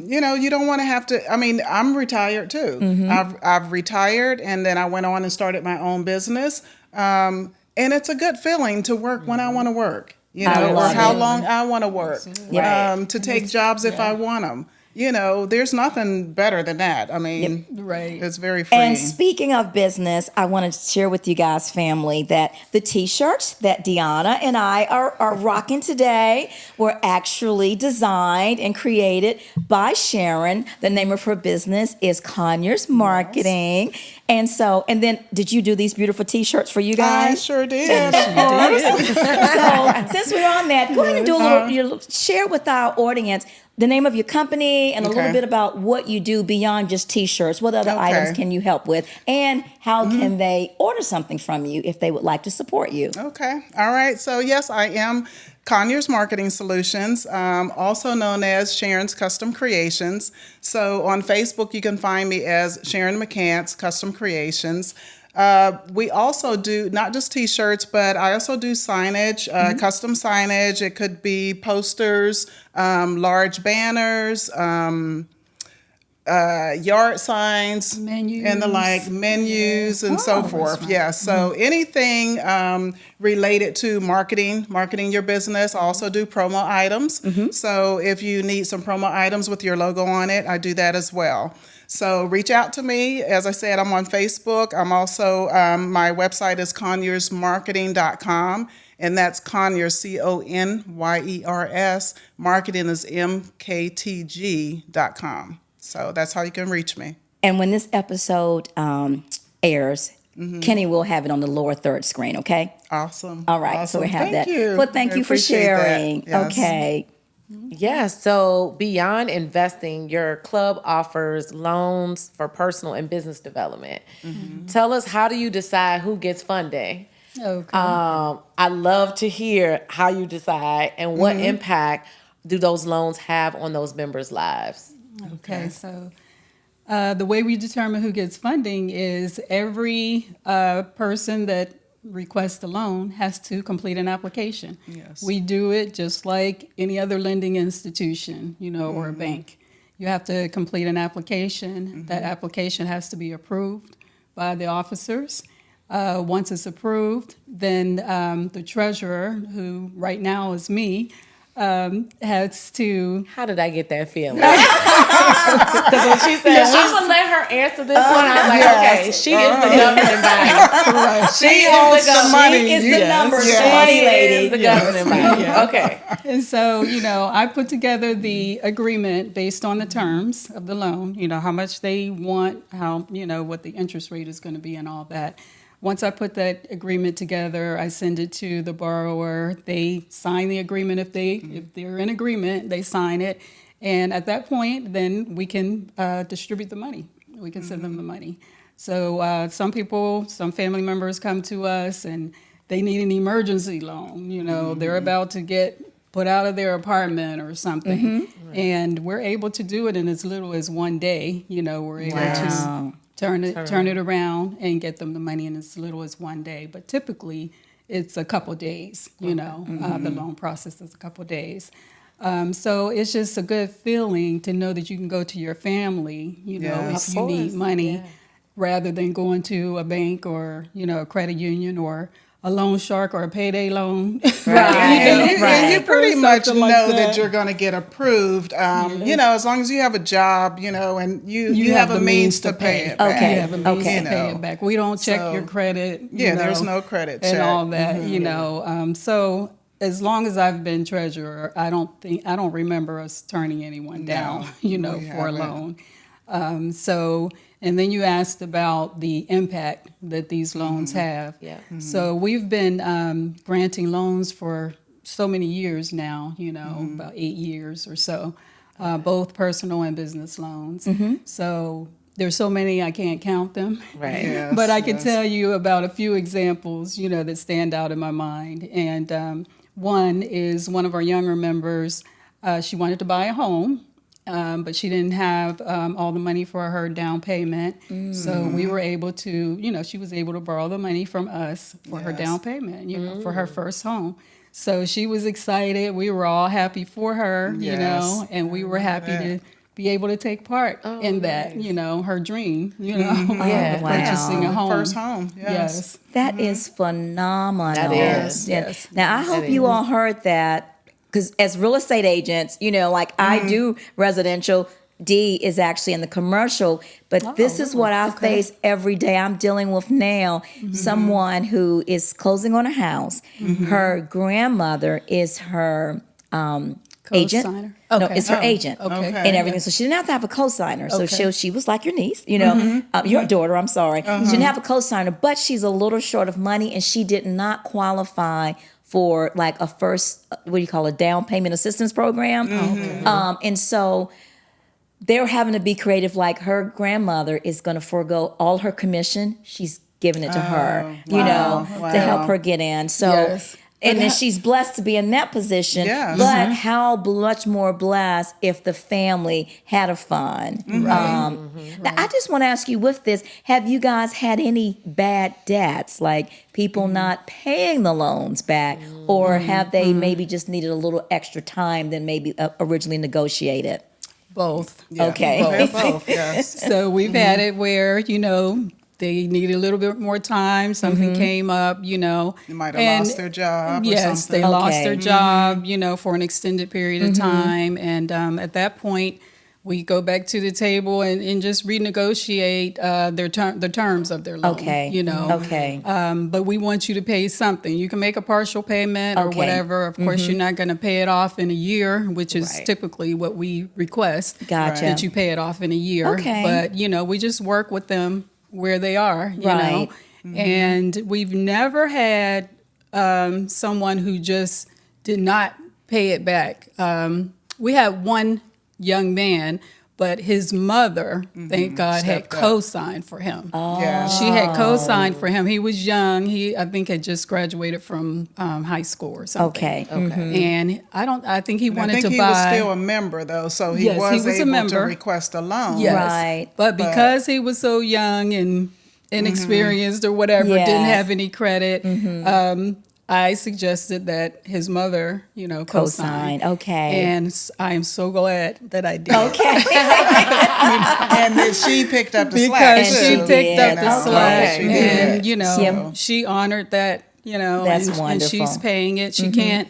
S3: You don't want to have to, I'm retired too. I've retired and then I went on and started my own business. And it's a good feeling to work when I want to work. Or how long I want to work, to take jobs if I want them. There's nothing better than that. It's very freeing.
S1: And speaking of business, I wanted to share with you guys, family, that the T-shirts that Deanna and I are rocking today were actually designed and created by Sharon. The name of her business is Conyers Marketing. And then did you do these beautiful T-shirts for you guys?
S3: I sure did.
S1: So since we're on that, go ahead and do a little, share with our audience the name of your company and a little bit about what you do beyond just T-shirts. What other items can you help with? And how can they order something from you if they would like to support you?
S3: Okay. All right. So yes, I am Conyers Marketing Solutions, also known as Sharon's Custom Creations. So on Facebook, you can find me as Sharon McCants Custom Creations. We also do not just T-shirts, but I also do signage, custom signage. It could be posters, large banners, yard signs,
S4: menus.
S3: and the like, menus and so forth. Yeah, so anything related to marketing your business. I also do promo items. So if you need some promo items with your logo on it, I do that as well. So reach out to me. As I said, I'm on Facebook. I'm also, my website is conyersmarketing.com, and that's Conyers, Conyers. Marketing is mktg.com. So that's how you can reach me.
S1: And when this episode airs, Kenny will have it on the lower third screen, okay?
S3: Awesome.
S1: All right,
S3: Awesome.
S1: so we have
S3: Thank
S1: that.
S3: you.
S1: Well, thank
S3: I
S1: you for
S3: appreciate
S1: sharing.
S3: that. Yes.
S1: Okay.
S2: Yeah, so beyond investing, your club offers loans for personal and business development. Tell us, how do you decide who gets funding?
S4: Okay.
S2: I love to hear how you decide and what impact do those loans have on those members' lives.
S4: Okay, so the way we determine who gets funding is every person that requests a loan has to complete an application.
S3: Yes.
S4: We do it just like any other lending institution, or a bank. You have to complete an application. That application has to be approved by the officers. Once it's approved, then the treasurer, who right now is me, has to.
S2: How did I get that feeling? Because when she said, I'm going to let her answer this one, I was like, okay, she is the governing body.
S3: She holds the money.
S1: She is the
S3: Yes.
S1: numbers
S3: Yes.
S1: money
S2: She
S1: lady.
S2: is the governing body. Okay.
S4: And so, I put together the agreement based on the terms of the loan, how much they want, how, what the interest rate is going to be and all that. Once I put that agreement together, I send it to the borrower. They sign the agreement. If they're in agreement, they sign it. And at that point, then we can distribute the money. We can send them the money. So some family members come to us and they need an emergency loan. They're about to get put out of their apartment or something. And we're able to do it in as little as one day. We're able to turn it around and get them the money in as little as one day. But typically, it's a couple days. The loan process is a couple days. So it's just a good feeling to know that you can go to your family,
S3: Yes.
S4: if you need money, rather than going to a bank or a credit union or a loan shark or a payday loan.
S3: And you pretty much
S4: Something
S3: know
S4: like
S3: that you're going to get approved, as long as you have a job, and you have a means to pay it back.
S1: Okay.
S4: You have a means to pay it back. We don't check your credit.
S3: There's no credit check.
S4: And all that, so as long as I've been treasurer, I don't remember us turning anyone down, for a loan. And then you asked about the impact that these loans have.
S2: Yeah.
S4: So we've been granting loans for so many years now, about 8 years or so, both personal and business loans. So there's so many I can't count them.
S2: Right.
S3: Yes,
S4: But I can tell you about a few examples, that stand out in my mind. And one is one of our younger members. She wanted to buy a home. But she didn't have all the money for her down payment. So we were able to, she was able to borrow the money from us for her down payment, for her first home. So she was excited. We were all happy for her, and we were happy to be able to take part in that, her dream,
S2: Yeah.
S4: of purchasing a home.
S3: First home, yes.
S1: That is phenomenal.
S2: That is,
S4: yes.
S1: Now, I hope you all heard that, because as real estate agents, I do residential. D is actually in the commercial, but this is what I face every day. I'm dealing with now someone who is closing on a house. Her grandmother is her agent.
S4: Co-signer?
S1: No,
S4: Okay.
S1: it's her agent
S4: Okay.
S1: and everything. So she didn't have to have a co-signer. So
S4: Okay.
S1: she was like your niece, your daughter, I'm sorry. She didn't have a co-signer, but she's a little short of money and she did not qualify for like a first, a down payment assistance program. And so they're having to be creative. Like her grandmother is going to forego all her commission. She's giving it to her, to help her get in. So,
S4: Yes.
S1: and then she's blessed to be in that position.
S3: Yes.
S1: But how much more blessed if the family had a fund. Now, I just want to ask you with this, have you guys had any bad debts, like people not paying the loans back, or have they maybe just needed a little extra time than maybe originally negotiated?
S4: Both.
S3: Yeah.
S1: Okay.
S3: Both, yes.
S4: So we've had it where, they needed a little bit more time. Something came up,
S3: They might have lost their job or
S4: yes,
S3: something.
S4: they lost
S1: Okay.
S4: their job, for an extended period of time. And at that point, we go back to the table and just renegotiate the terms of their loan.
S1: Okay. Okay.
S4: But we want you to pay something. You can make a partial payment or
S1: Okay.
S4: whatever. Of course, you're not going to pay it off in a year, which is
S1: Right.
S4: typically what we request.
S1: Gotcha.
S4: That you pay it off in a year.
S1: Okay.
S4: But, we just work with them where they are,
S1: Right.
S4: And we've never had someone who just did not pay it back. we had one young man, but his mother, thank God, had
S3: Stepped up.
S4: co-signed for him.
S3: Yeah.
S4: She had co-signed for him. He was young. He, I think, had just graduated from high school or something.
S1: Okay.
S4: And I think he
S3: And I
S4: wanted
S3: think
S4: to
S3: he
S4: buy.
S3: was still a member though, so he
S4: Yes, he
S3: was
S4: was a
S3: able to
S4: member.
S3: request a loan.
S4: Yes.
S1: Right.
S4: But because he was so young and inexperienced or whatever, didn't
S1: Yes.
S4: have any credit, I suggested that his mother, co-sign.
S1: Co-sign, okay.
S4: And I am so glad that I did.
S1: Okay.
S3: And then she picked up the slack
S4: Because
S3: too.
S4: she
S1: too.
S4: picked up
S1: did.
S4: the
S1: Okay.
S4: slack.
S3: She
S4: And,
S3: did.
S4: she honored that,
S1: That's
S4: and
S1: wonderful.
S4: she's paying it. She can't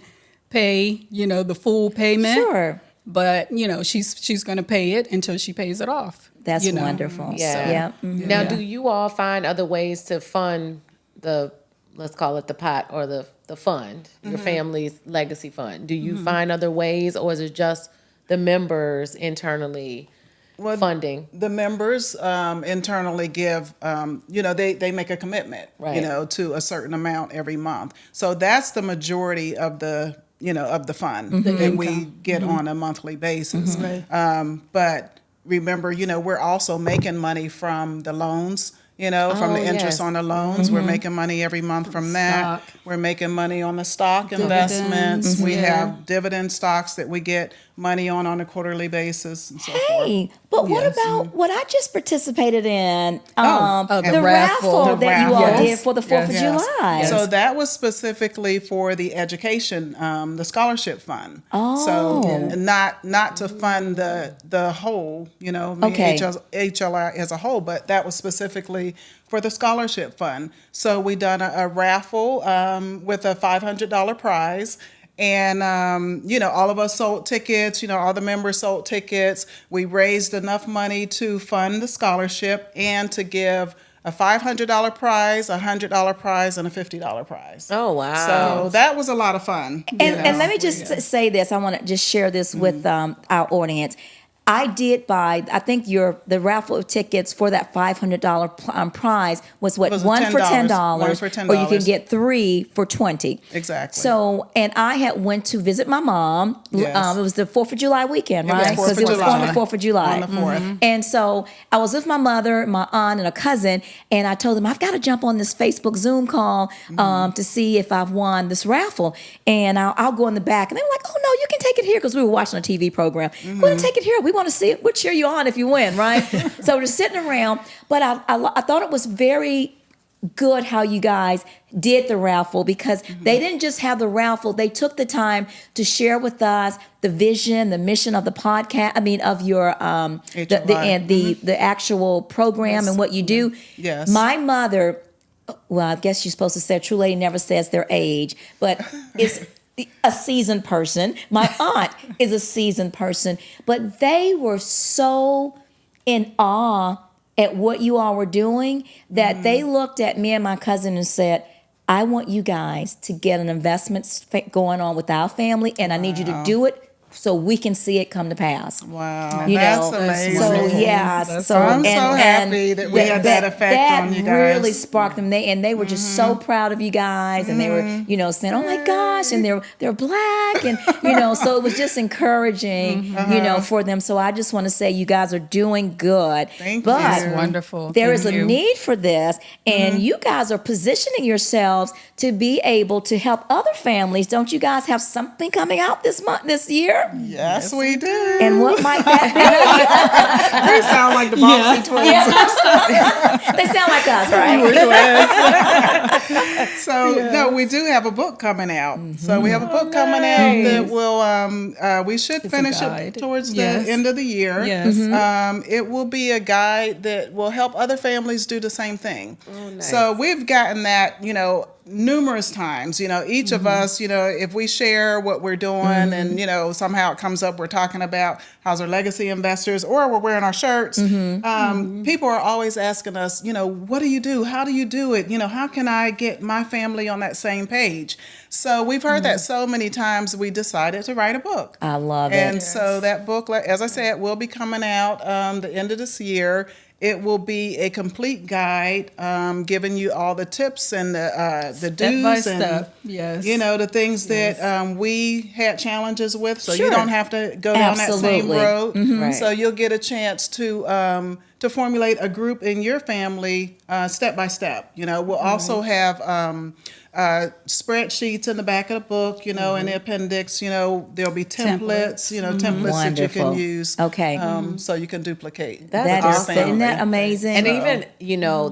S4: pay, the full payment.
S1: Sure.
S4: But, she's going to pay it until she pays it off.
S1: That's wonderful.
S2: Yeah.
S1: Yeah. Mhm.
S2: Now, do you all find other ways to fund the, let's call it the pot or the fund, your family's legacy fund? Do you find other ways, or is it just the members internally funding?
S3: The members internally give, they make a commitment,
S2: Right.
S3: to a certain amount every month. So that's the majority of the, of the fund that we get on a monthly basis. But remember, we're also making money from the loans. From the interest
S2: yes.
S3: on the loans. We're making money every month from that.
S4: stock.
S3: We're making money on the stock
S4: Dividends,
S3: investments. We
S4: yeah.
S3: have dividend stocks that we get money on a quarterly basis and so forth.
S1: Hey, but what
S3: Yes.
S1: about what I just participated in?
S4: the
S1: the raffle
S4: raffle.
S1: that you all
S3: Yes.
S1: did for the 4th of
S3: Yes.
S1: July.
S3: So that was specifically for the education, the scholarship fund.
S1: Oh.
S3: So not to fund the whole,
S1: Okay.
S3: HLI as a whole, but that was specifically for the scholarship fund. So we done a raffle with a $500 prize. And, all of us sold tickets, all the members sold tickets. We raised enough money to fund the scholarship and to give a $500 prize, a $100 prize, and a $50 prize.
S2: Oh, wow.
S3: So that was a lot of fun.
S1: And let me just say this. I want to just share this with our audience. I did buy. I think the raffle of tickets for that $500 prize was what,
S3: Was
S1: one for $10,
S3: One for $10.
S1: or you can get 3 for $20.
S3: Exactly.
S1: So, and I had went to visit my mom.
S3: Yes.
S1: It was the 4th of July weekend,
S3: It was
S1: right?
S3: 4th of
S1: Because it was on the
S3: July.
S1: 4th of July.
S3: On the 4th.
S1: And so I was with my mother, my aunt, and a cousin, and I told them I've got to jump on this Facebook Zoom call to see if I've won this raffle, and I'll go in the back. And they were like, "Oh no, you can take it here," because we were watching a TV program. Go and take it here. We want to see it. We'll cheer you on if you win, right? So we're sitting around, but I thought it was very good how you guys did the raffle, because they didn't just have the raffle, they took the time to share with us the vision, the mission of the podcast, of your the actual program and what you do.
S3: Yes.
S1: My mother, well, I guess you're supposed to say a true lady never says their age, but it's a seasoned person. My aunt is a seasoned person, but they were so in awe at what you all were doing that they looked at me and my cousin and said, "I want you guys to get an investment going on with our family, and I need you to do it so we can see it come to pass."
S3: Wow,
S1: You
S3: that's
S1: know,
S3: amazing.
S1: so
S3: I'm so happy that we had that effect on you guys.
S1: That really sparked them. They were just so proud of you guys, and they were saying, "Oh my gosh!" and they're black, and so it was just encouraging, for them. So I just want to say you guys are doing good.
S3: Thank
S1: but
S3: you.
S4: That's wonderful.
S1: There
S4: Thank
S1: is a
S4: you.
S1: need for this, and you guys are positioning yourselves to be able to help other families. Don't you guys have something coming out this year?
S3: Yes, we do.
S1: And what might that be?
S3: They sound like the Bossy Twins.
S1: They sound like us, right?
S3: So no, we do have a book coming out. So we have a book coming out that will we should finish it
S4: guide.
S3: towards
S4: Yes.
S3: the end of the year.
S4: Yes.
S3: It will be a guide that will help other families do the same thing. So we've gotten that, numerous times, each of us, if we share what we're doing and, somehow it comes up, we're talking about Houser Legacy investors, or we're wearing our shirts. People are always asking us, what do you do? How do you do it? How can I get my family on that same page? So we've heard that so many times, we decided to write a book.
S1: I love it.
S3: And so that book, as I said, will be coming out the end of this year. It will be a complete guide, giving you all the tips and the do's
S4: by
S3: and
S4: step, yes.
S3: the things that we had challenges with. So
S1: Sure.
S3: you don't have to go down that same
S1: Absolutely.
S3: road.
S2: Right.
S3: So you'll get a chance to formulate a group in your family step by step. We'll also have spreadsheets in the back of the book. In the appendix. There'll be templates. Templates that you can
S1: Wonderful.
S3: use.
S1: Okay.
S3: So you can duplicate.
S2: That's
S1: That
S3: with your
S1: is,
S2: awesome.
S1: isn't
S3: family.
S1: that amazing?
S2: And even,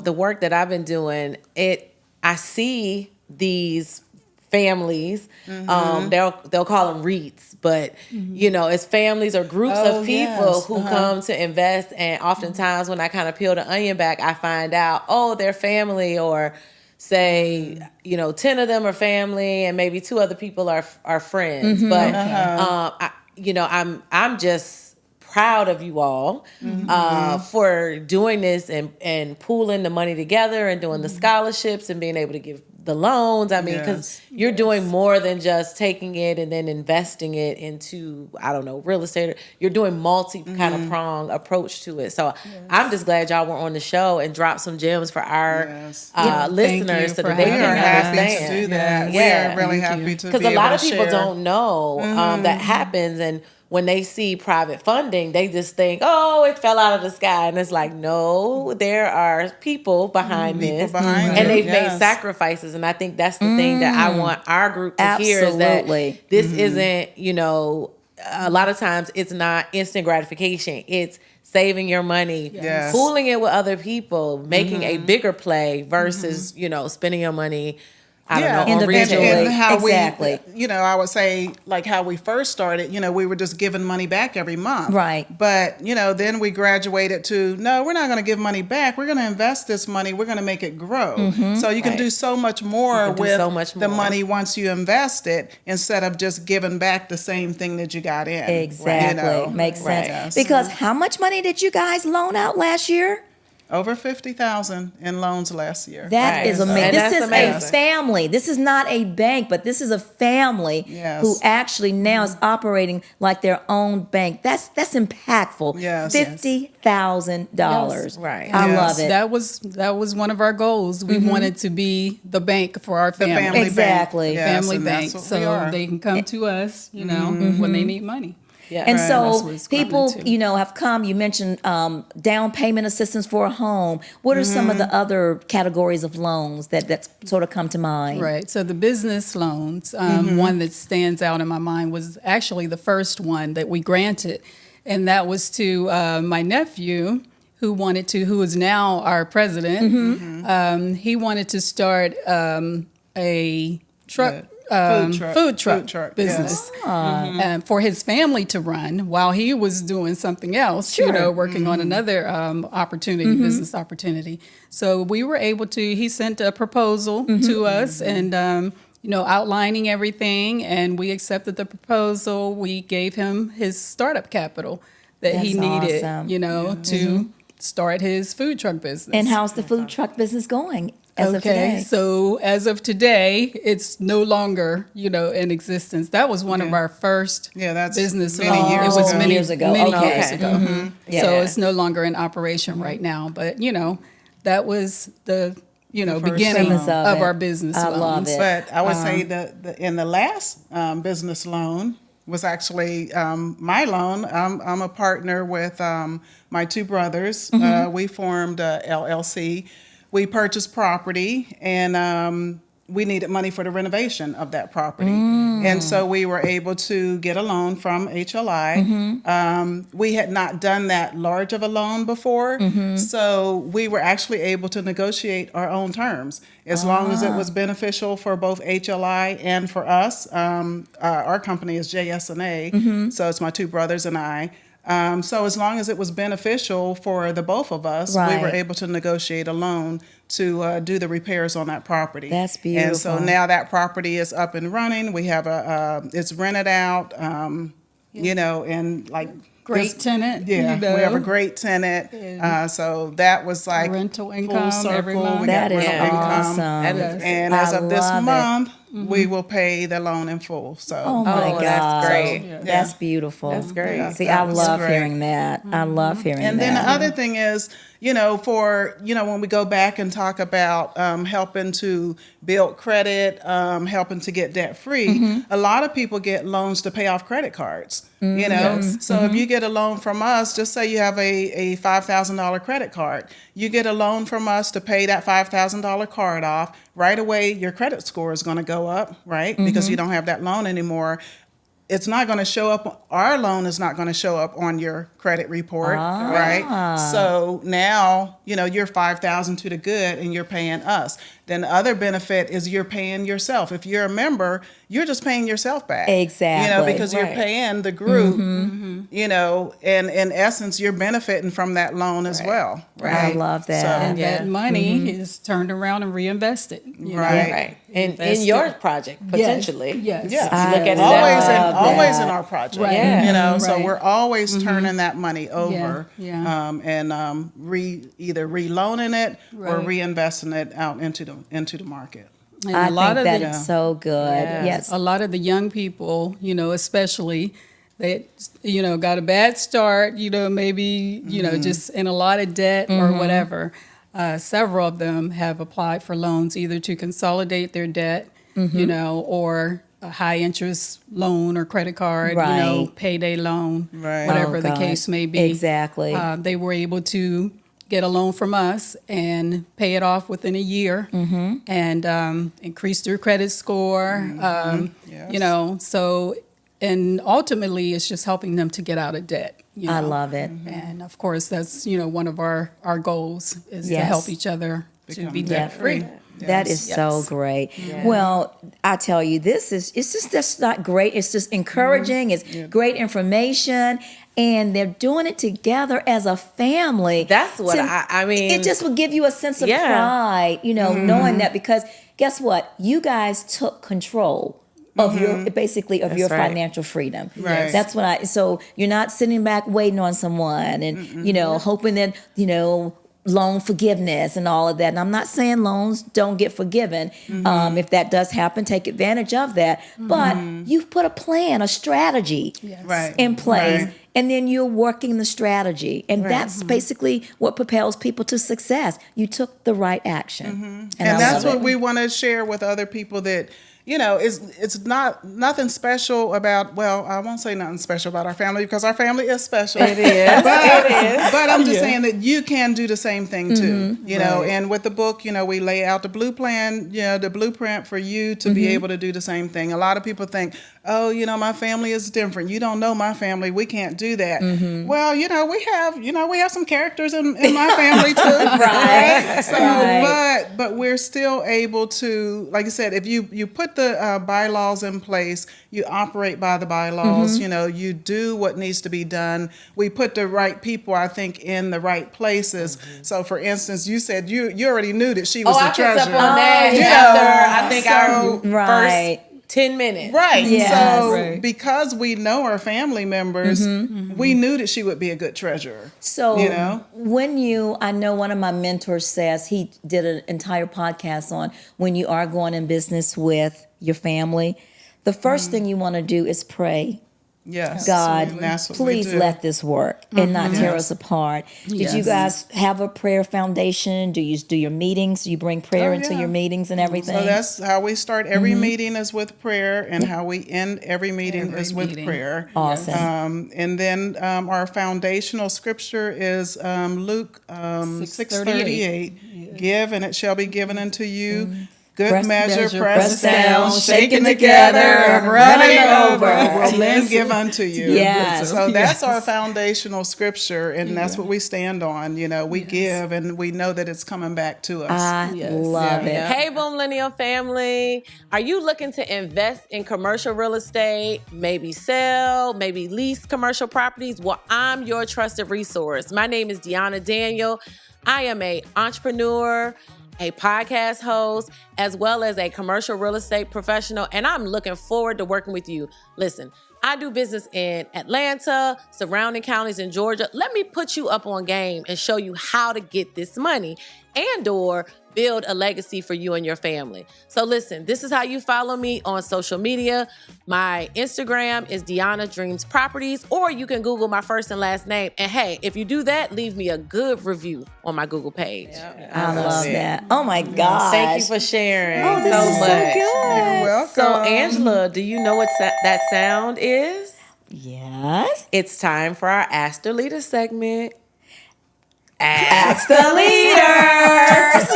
S2: the work that I've been doing, I see these families, they'll call them REITs, but it's families or groups of people
S3: yes.
S2: who come to invest. And oftentimes when I kind of peel the onion back, I find out, their family, or say, 10 of them are family and maybe 2 other people are friends. But, I'm just proud of you all for doing this and pooling the money together and doing the scholarships and being able to give the loans. I mean, because you're doing more than just taking it and then investing it into, I don't know, real estate. You're doing multi kind of prong approach to it. So I'm just glad y'all were on the show and dropped some gems for our listeners so that they
S3: We
S2: can
S3: are happy
S2: understand.
S3: to do that.
S2: Yeah.
S3: We are really happy to be
S2: Because a lot
S3: able
S2: of
S3: to
S2: people
S3: share.
S2: don't know that happens, and when they see private funding, they just think, it fell out of the sky. And it's like, no, there are people behind this.
S3: behind
S2: and
S3: it,
S2: they've made
S3: yes.
S2: sacrifices. And I think that's the thing that I want our group to hear is that
S1: Absolutely.
S2: this isn't, a lot of times it's not instant gratification. It's saving your money,
S3: Yes.
S2: pooling it with other people, making a bigger play versus, spending your money, I don't know, on
S1: Individually.
S2: retail.
S3: And how
S1: Exactly.
S3: I would say, like how we first started, we were just giving money back every month.
S1: Right.
S3: But, then we graduated to, no, we're not going to give money back. We're going to invest this money. We're going to make it grow. So you can
S2: Right.
S3: do so much more
S2: can do
S3: with
S2: so much
S3: the
S2: more.
S3: money once you invest it instead of just giving back the same thing that you got in.
S1: Exactly. Makes sense.
S3: Yes.
S1: Because how much money did you guys loan out last year?
S3: Over 50,000 in loans last year.
S1: That is
S2: Right.
S1: amazing.
S2: And
S1: This
S2: that's
S1: is
S2: amazing.
S1: a family. This is not a bank, but this is a family
S3: Yes.
S1: who actually now is operating like their own bank. That's impactful.
S3: Yes.
S1: $50,000.
S2: Right.
S1: I
S3: Yes.
S1: love it.
S4: That was one of our goals. We wanted to be the bank for our family.
S3: family bank.
S1: Exactly.
S3: Yes,
S4: Family
S3: and
S4: bank,
S3: that's what we
S4: so
S3: are.
S4: they can come to us, when they need money.
S2: Yeah.
S1: And
S3: Right.
S4: That's
S1: so
S4: what it's grown
S1: people,
S4: into.
S1: have come. You mentioned down payment assistance for a home. What are some of the other categories of loans that sort of come to mind?
S4: Right. So the business loans, one that stands out in my mind was actually the first one that we granted, and that was to my nephew who is now our president. He wanted to start a truck.
S3: Good.
S4: Food truck
S3: yes.
S4: business for his family to run while he was doing something else, working on another opportunity, business opportunity. So we were able to, he sent a proposal to us and, outlining everything, and we accepted the proposal. We gave him his startup capital that he
S1: That's
S4: needed,
S1: awesome.
S4: to start his food truck business.
S1: And how's the food truck business going as of today?
S4: So as of today, it's no longer, in existence. That was one of our first
S3: that's
S4: business
S3: many
S4: loans.
S3: years
S4: It was
S3: ago.
S4: many
S1: Years ago.
S4: many
S1: Okay.
S4: years ago.
S1: Yeah.
S4: So it's no longer in operation right now. But that was the beginning
S1: premise of
S4: of
S1: it.
S4: our business
S1: I
S4: loans.
S1: love it.
S3: But I would say that in the last business loan was actually my loan. I'm a partner with my 2 brothers. We formed a LLC. We purchased property, and we needed money for the renovation of that property. And so we were able to get a loan from HLI. We had not done that large of a loan before, so we were actually able to negotiate our own terms. As long as it was beneficial for both HLI and for us. Our company is JS&A, so it's my 2 brothers and I. So as long as it was beneficial for the both of us, we were
S1: Right.
S3: able to negotiate a loan to do the repairs on that property.
S1: That's
S3: And so
S1: beautiful.
S3: now that property is up and running. We have it's rented out, and like
S4: Great
S3: this-
S4: tenant.
S3: Yeah, we have a great tenant. So that was like
S4: Rental
S3: full
S4: income
S3: circle.
S4: every month.
S3: We
S1: That
S3: got
S1: is
S3: rental income.
S1: awesome.
S2: That is
S3: And as
S1: I
S3: of this
S1: love it.
S3: month, we will pay the loan in full. So,
S1: Oh my
S2: Oh,
S1: God.
S2: that's great.
S4: Yeah.
S1: That's beautiful.
S2: That's great.
S3: Yeah,
S1: See,
S3: that
S1: I
S3: was
S1: love
S3: great.
S1: hearing that. I love hearing
S3: And then the
S1: that.
S3: other thing is, when we go back and talk about helping to build credit, helping to get debt free, a lot of people get loans to pay off credit cards. So if you get a loan from us, just say you have a $5,000 credit card, you get a loan from us to pay that $5,000 card off. Right away, your credit score is going to go up, right? Because you don't have that loan anymore. It's not going to show up. Our loan is not going to show up on your credit report, right? So now, you're 5,000 to the good and you're paying us. Then the other benefit is you're paying yourself. If you're a member, you're just paying yourself back.
S1: Exactly.
S3: Because you're
S2: Right.
S3: paying the group, and in essence, you're benefiting from that loan as well, right?
S1: I love that.
S4: And
S2: Yeah.
S4: that money is turned around and reinvested.
S3: Right.
S2: Right. And in
S4: Invested.
S2: your project, potentially.
S4: Yes.
S3: Yeah,
S1: I
S2: look at it
S3: always
S2: that way.
S3: always
S1: that.
S3: in our project.
S4: Right.
S2: Yeah.
S3: So
S4: Right.
S3: we're always turning that money over,
S4: Yeah.
S3: and either reloaning it or
S4: Right.
S3: reinvesting it out into the market.
S4: And
S1: I
S4: a lot
S1: think
S4: of
S1: that
S4: the,
S1: is so good.
S2: Yes.
S1: Yes.
S4: a lot of the young people, especially that, got a bad start, maybe, just in a lot of debt or whatever. Several of them have applied for loans either to consolidate their debt, or a high interest loan or credit card,
S1: Right.
S4: payday loan,
S3: Right.
S4: whatever
S1: Oh,
S4: the
S1: God.
S4: case may be.
S1: Exactly.
S4: They were able to get a loan from us and pay it off within a year and increase their credit score.
S3: Yes.
S4: So, and ultimately it's just helping them to get out of debt.
S1: I love it.
S4: And of course, that's, one of our goals is to
S1: Yes.
S4: help each other to
S3: Become
S4: be debt free.
S1: That is so
S4: Yes.
S1: great. Well, I tell you, it's just that's not great. It's just encouraging. It's great information. And they're doing it together as a family.
S2: That's what I mean.
S1: It just will give you a sense of
S2: Yeah.
S1: pride, knowing that, because guess what? You guys took control of your your
S2: right.
S1: financial freedom.
S3: Right.
S1: That's what so you're not sitting back waiting on someone and hoping that loan forgiveness and all of that. And I'm not saying loans don't get forgiven. If that does happen, take advantage of that. But you've put a plan, a strategy
S3: Right.
S1: in place.
S3: Right.
S1: And then you're working the strategy. And that's basically what propels people to success. You took the right action.
S3: And
S1: I
S3: that's
S1: love
S3: what
S1: it.
S3: we want to share with other people, that it's not nothing special about, well, I won't say nothing special about our family because our family is special.
S2: It is.
S3: But I'm just saying that you can do the same thing too, and with the book, we lay out the the blueprint for you to be able to do the same thing. A lot of people think, oh, my family is different. You don't know my family. We can't do that. Well, we have some characters in my family too. Right. So,
S1: Right.
S3: but we're still able to, like I said, if you put the bylaws in place, you operate by the bylaws, you do what needs to be done. We put the right people, I think, in the right places. So for instance, you said you already knew that she was the
S2: I picked up
S3: treasurer.
S2: on that after I think our
S1: Right.
S2: first 10 minutes.
S3: Right.
S1: Yes.
S3: So
S4: Right.
S3: because we know our family members, we knew that she would be a good treasurer.
S1: So
S3: You know?
S1: I know one of my mentors says, he did an entire podcast on when you are going in business with your family, the first thing you want to do is pray.
S3: Yes.
S1: God,
S3: And that's what we
S1: please
S3: do.
S1: let this work and not tear
S3: Yes.
S1: us apart. Did you
S4: Yes.
S1: guys have a prayer foundation? Do you do your meetings? Do you bring prayer
S3: Oh,
S1: into
S3: yeah.
S1: your meetings and everything?
S3: So that's how we start every meeting is with prayer, and how we end every meeting
S4: Every
S3: is with
S4: meeting.
S3: prayer.
S1: Awesome.
S3: And then our foundational scripture is Luke 6:38. Give, and it shall be given unto you. Good
S1: Press-
S3: measure,
S1: pressed
S3: pressed down,
S1: down,
S3: shaken together, and running over, will men
S1: Yes.
S3: give unto you.
S1: Yes.
S3: So that's our foundational scripture, and that's what we stand on. We give, and we know that it's coming back to us.
S1: I love it.
S2: Hey, Boom Millennial family. Are you looking to invest in commercial real estate? Maybe sell, maybe lease commercial properties? Well, I'm your trusted resource. My name is Deanna Daniel. I am an entrepreneur, a podcast host, as well as a commercial real estate professional, and I'm looking forward to working with you. Listen, I do business in Atlanta, surrounding counties in Georgia. Let me put you up on game and show you how to get this money and or build a legacy for you and your family. So listen, this is how you follow me on social media. My Instagram is Deanna Dreams Properties, or you can Google my first and last name. And hey, if you do that, leave me a good review on my Google page.
S1: I love that. Oh my gosh.
S2: Thank you for sharing
S1: Oh, this
S2: so
S1: is
S2: much.
S1: so good.
S3: You're welcome.
S2: So Angela, do you know what that sound is?
S1: Yes.
S2: It's time for our Ask the Leader segment.
S1: Ask the leaders.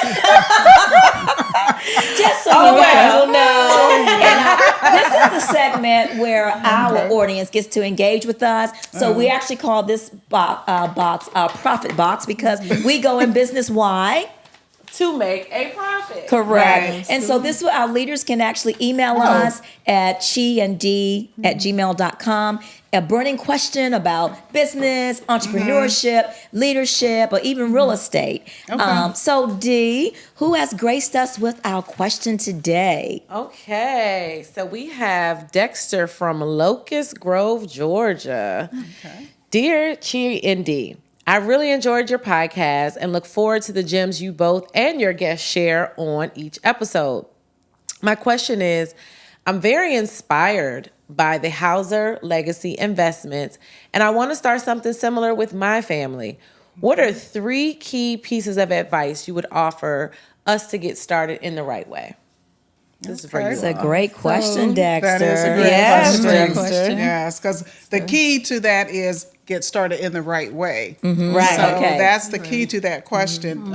S1: Just so you guys will know. And this is the segment where our audience gets to engage with us. So we actually call this box our profit box because we go in business. Why?
S2: To make a profit.
S1: Correct.
S3: Right.
S1: And so this is what our leaders can actually email us at chiand@gmail.com. A burning question about business, entrepreneurship, leadership, or even real estate. So D, who has graced us with our question today?
S2: Okay, so we have Dexter from Locust Grove, Georgia.
S3: Okay.
S2: Dear Chi and D, I really enjoyed your podcast and look forward to the gems you both and your guests share on each episode. My question is, I'm very inspired by the Houser Legacy Investments, and I want to start something similar with my family. What are 3 key pieces of advice you would offer us to get started in the right way? This is for you.
S1: That's a great question, Dexter.
S3: That is a great
S2: Yes,
S3: question.
S4: question.
S3: Yes, because the key to that is get started in the right way.
S2: Right.
S3: So
S1: Okay.
S3: that's the key to that question.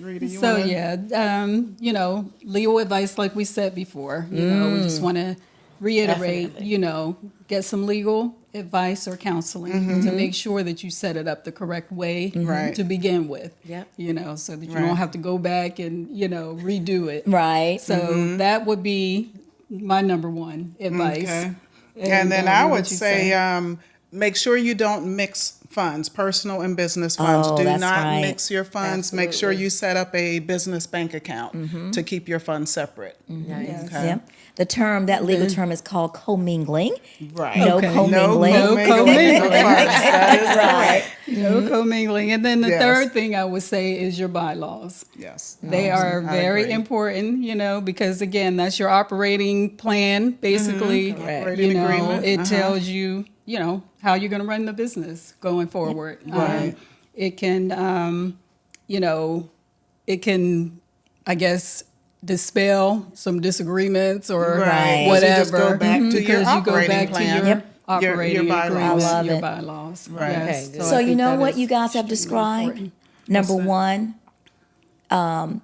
S3: Rita, you
S4: So
S3: wanna-
S4: legal advice, like we said before, we just want to reiterate, get some legal advice or counseling to make sure that you set it up the correct way
S3: Right.
S4: to begin with.
S2: Yep.
S4: So that you
S3: Right.
S4: don't have to go back and, redo it.
S1: Right.
S4: So that would be my number one advice.
S3: Okay. And then I
S4: what
S3: would
S4: you
S3: say, make sure you don't mix funds, personal and business funds.
S1: Oh,
S3: Do
S1: that's
S3: not
S1: right.
S3: mix your funds. Make sure you set up a business bank account to keep your funds separate.
S2: Nice.
S3: Okay.
S1: Yeah. That legal term is called commingling.
S3: Right.
S1: No
S4: Okay.
S1: commingling.
S3: No
S4: commingling.
S3: That is right.
S4: No commingling. And then the
S3: Yes.
S4: third thing I would say is your bylaws.
S3: Yes.
S4: They are
S3: I
S4: very
S3: agree.
S4: important, because again, that's your operating plan. Basically,
S3: Operating agreement.
S4: it tells you, how you're going to run the business going forward.
S3: Right.
S4: It can, I guess, dispel some disagreements or
S3: Right.
S4: whatever.
S3: You just go back to your
S4: because you go
S3: operating
S4: back
S3: plan.
S4: to your operating
S3: Your bylaws.
S4: agreement,
S1: I love
S4: your
S1: it.
S4: bylaws.
S3: Right.
S4: Yes.
S2: Okay, good.
S1: So
S4: I
S1: you
S4: think
S1: know
S4: that
S1: what
S4: is
S1: you guys have
S4: extremely
S1: described?
S4: important.
S1: Number one,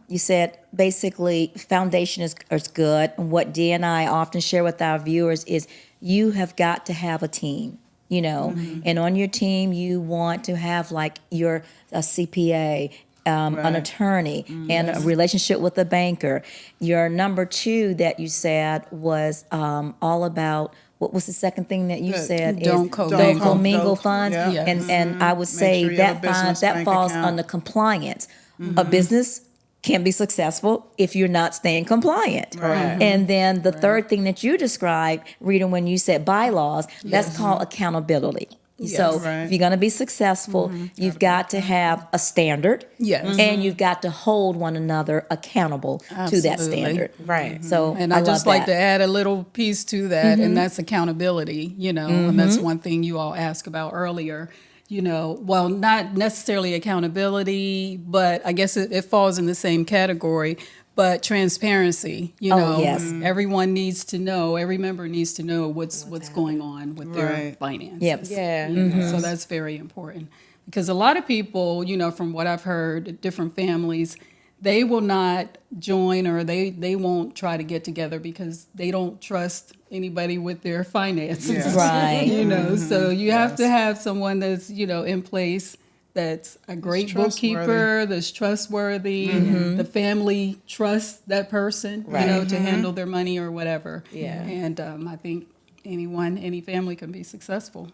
S1: you said basically foundation is good. And what Dee and I often share with our viewers is you have got to have a team, and on your team you want to have like a CPA, an
S3: Right.
S1: attorney, and a relationship with a banker. Your number 2 that you said was all about. What was the second thing that you said?
S4: Don't
S1: is
S4: commingle.
S1: Don't commingle
S3: Don't-
S1: funds.
S3: yeah.
S4: Yes.
S1: And I would say
S3: sure you have a
S1: that
S3: business
S1: that
S3: bank
S1: falls
S3: account.
S1: under compliance. A business can be successful if you're not staying compliant.
S2: Right.
S1: And then the third thing that you described, Rita, when you said bylaws, that's called accountability. So
S3: Right.
S1: if you're going to be successful, you've got to have a standard.
S4: Yes.
S1: And you've got to hold one another accountable to that
S4: Absolutely.
S1: standard.
S2: Right.
S1: So
S4: And
S1: I
S4: I just
S1: love
S4: like to
S1: that.
S4: add a little piece to that, and that's accountability, and that's one thing you all asked about earlier. Well, not necessarily accountability, but I guess it falls in the same category, but transparency.
S1: Oh, yes.
S4: Everyone needs to know, every member needs to know what's going on with their
S3: Right.
S4: finances.
S1: Yep.
S2: Yeah.
S4: So that's very important because a lot of people, from what I've heard, different families, they will not join or they won't try to get together because they don't trust anybody with their finances.
S3: Yes.
S1: Right.
S4: So you have to have someone that's, in place that's a great
S3: trustworthy.
S4: bookkeeper, that's trustworthy, the family trusts that person,
S2: Right.
S4: to handle their money or whatever.
S2: Yeah.
S4: And I think any family can be successful.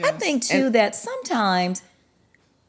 S1: I think too that sometimes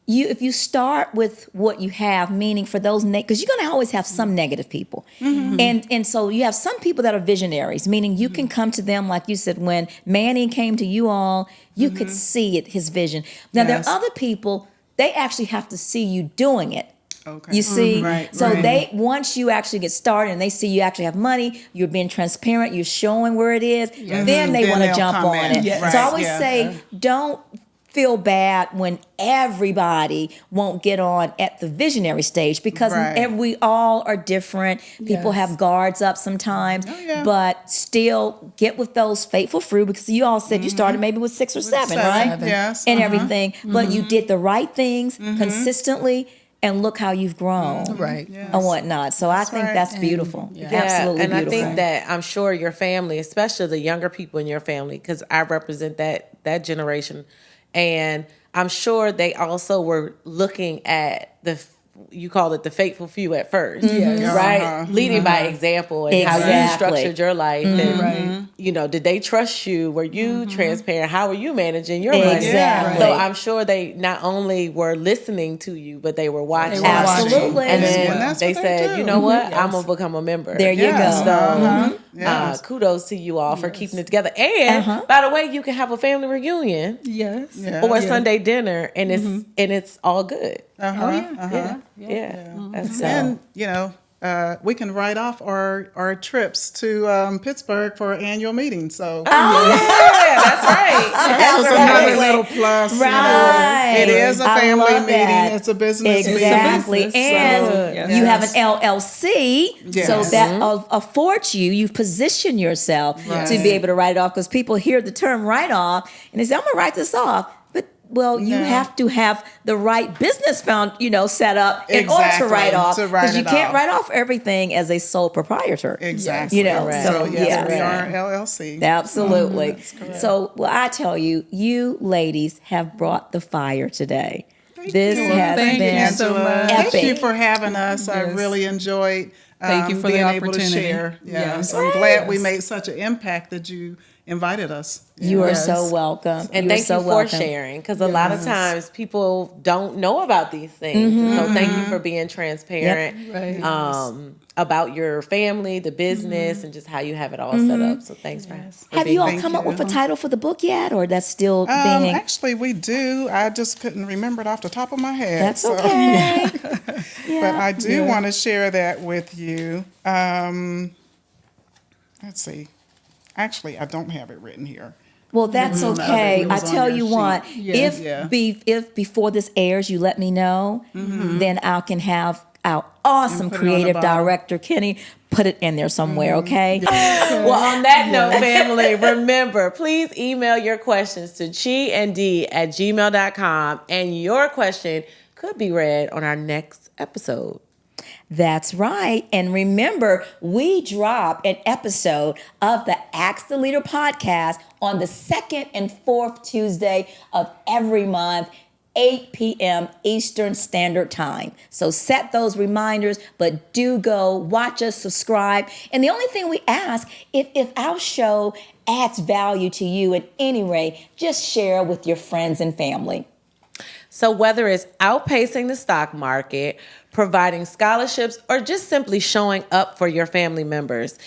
S1: if you start with what you have, meaning for those, because you're going to always have some negative people, and so you have some people that are visionaries, meaning you can come to them like you said when Manning came to you all, you could see it, his vision. Now there
S3: Yes.
S1: are other people, they actually have to see you doing it
S3: Okay.
S1: You see?
S3: Right,
S1: So
S3: right.
S1: once you actually get started and they see you actually have money, you're being transparent, you're showing where it is, then they
S3: Then
S1: want to
S3: they'll
S1: jump
S3: come
S1: on
S3: in.
S1: it.
S4: Yes.
S1: So I
S3: Right,
S1: always
S3: yeah.
S1: say, don't feel bad when everybody won't get on at the visionary stage, because
S3: Right.
S1: we all are different. People
S4: Yes.
S1: have guards up sometimes,
S3: yeah.
S1: but still get with those faithful few, because you all said you started maybe with 6 or 7, right?
S3: Seven, yes.
S1: And everything, but you did the right things consistently, and look how you've grown
S4: Right.
S1: and whatnot. So I think
S3: right.
S1: that's beautiful.
S4: yeah.
S1: Absolutely
S2: and
S1: beautiful.
S2: I think that I'm sure your family, especially the younger people in your family, because I represent that generation, and I'm sure they also were looking at you call it the faithful few at first,
S4: Yes.
S2: right? Leading by example and how you
S1: Exactly.
S2: structured your life, and
S4: Right.
S2: did they trust you? Were you transparent? How were you managing your money?
S1: Exactly.
S2: So I'm sure they not only were listening to you, but they were watching.
S4: were watching.
S1: Absolutely.
S2: And then
S3: And that's
S2: they
S3: what they
S2: said,
S3: do.
S2: you know what? I'm gonna become a member.
S1: There you
S3: Yes.
S1: go.
S2: So
S3: Yes.
S2: kudos to you all for keeping it together. And by the way, you can have a family reunion
S4: Yes.
S3: Yeah.
S2: or a Sunday dinner, and it's all good.
S4: Yeah.
S2: That's
S3: And we can write off our trips to Pittsburgh for our annual meeting. So
S2: that's right.
S3: that's another little plus.
S1: Right.
S3: It is a
S1: I
S3: family
S1: love
S3: meeting.
S1: that.
S3: It's a business
S1: Exactly.
S3: meeting.
S1: And
S3: So,
S1: you have an LLC, so
S3: Yes.
S1: that affords you've positioned yourself to be able to write it off, because people hear the term write off and they say, I'm going to write this off. But you
S3: No.
S1: have to have the right business set up in order to
S3: Exactly,
S1: write off,
S3: to write
S1: because you
S3: it
S1: can't
S3: off.
S1: write off everything as a sole proprietor.
S3: Exactly.
S1: You know,
S2: Correct.
S1: so
S3: yes, we
S1: yeah.
S3: are an LLC.
S1: Absolutely. So, I tell you, you ladies have brought the fire today. This
S3: you.
S1: has
S4: Thank you
S1: been
S4: so much.
S3: Thank
S1: epic.
S3: you for having us. I
S4: Yes.
S3: really enjoyed
S4: Thank you for the
S3: being able to
S4: opportunity.
S3: share.
S4: Yes.
S3: I'm glad we made such an impact that you invited us.
S1: You are
S4: Yes.
S1: so welcome.
S2: And
S1: are
S2: thank
S1: so
S2: you for
S1: welcome.
S2: sharing, because a lot of times people don't know about these things. So thank you for being transparent
S4: Right.
S2: about your family, the business, and just how you have it all set up. So thanks for
S1: Have
S2: being
S1: you all
S2: here.
S1: come up
S3: you.
S1: with a title for the book yet, or that's still being?
S3: Actually, we do. I just couldn't remember it off the top of my head.
S1: That's
S3: so-
S1: okay.
S3: But I do want to share that with you. Let's see. Actually, I don't have it written here.
S1: Well, that's okay.
S3: It
S1: I
S3: was on
S1: tell
S3: your
S1: you
S3: sheet.
S1: what,
S4: Yes.
S1: if before this airs, you let me know, then I can have our awesome
S3: put it on the
S1: creative
S3: bottom.
S1: director, Kenny, put it in there somewhere, okay?
S2: Well, on that note, family, remember, please email your questions to chiand@gmail.com, and your question could be read on our next episode.
S1: That's right. And remember, we drop an episode of the Ask the Leader podcast on the 2nd and 4th Tuesday of every month, 8 p.m. Eastern Standard Time. So set those reminders, but do go watch us, subscribe. And the only thing we ask, if our show adds value to you in any way, just share with your friends and family.
S2: So whether it's outpacing the stock market, providing scholarships, or just simply showing up for your family members,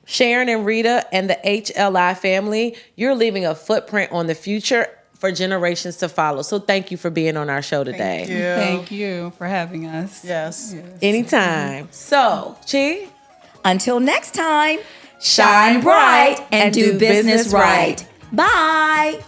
S2: Sharon and Rita and the HLI family, you're leaving a footprint on the future for generations to follow. So thank you for being on our show today.
S3: Thank you.
S4: Thank you for having us.
S3: Yes.
S2: Anytime. So, Chi,
S1: Until next time, shine bright and do business right. Bye.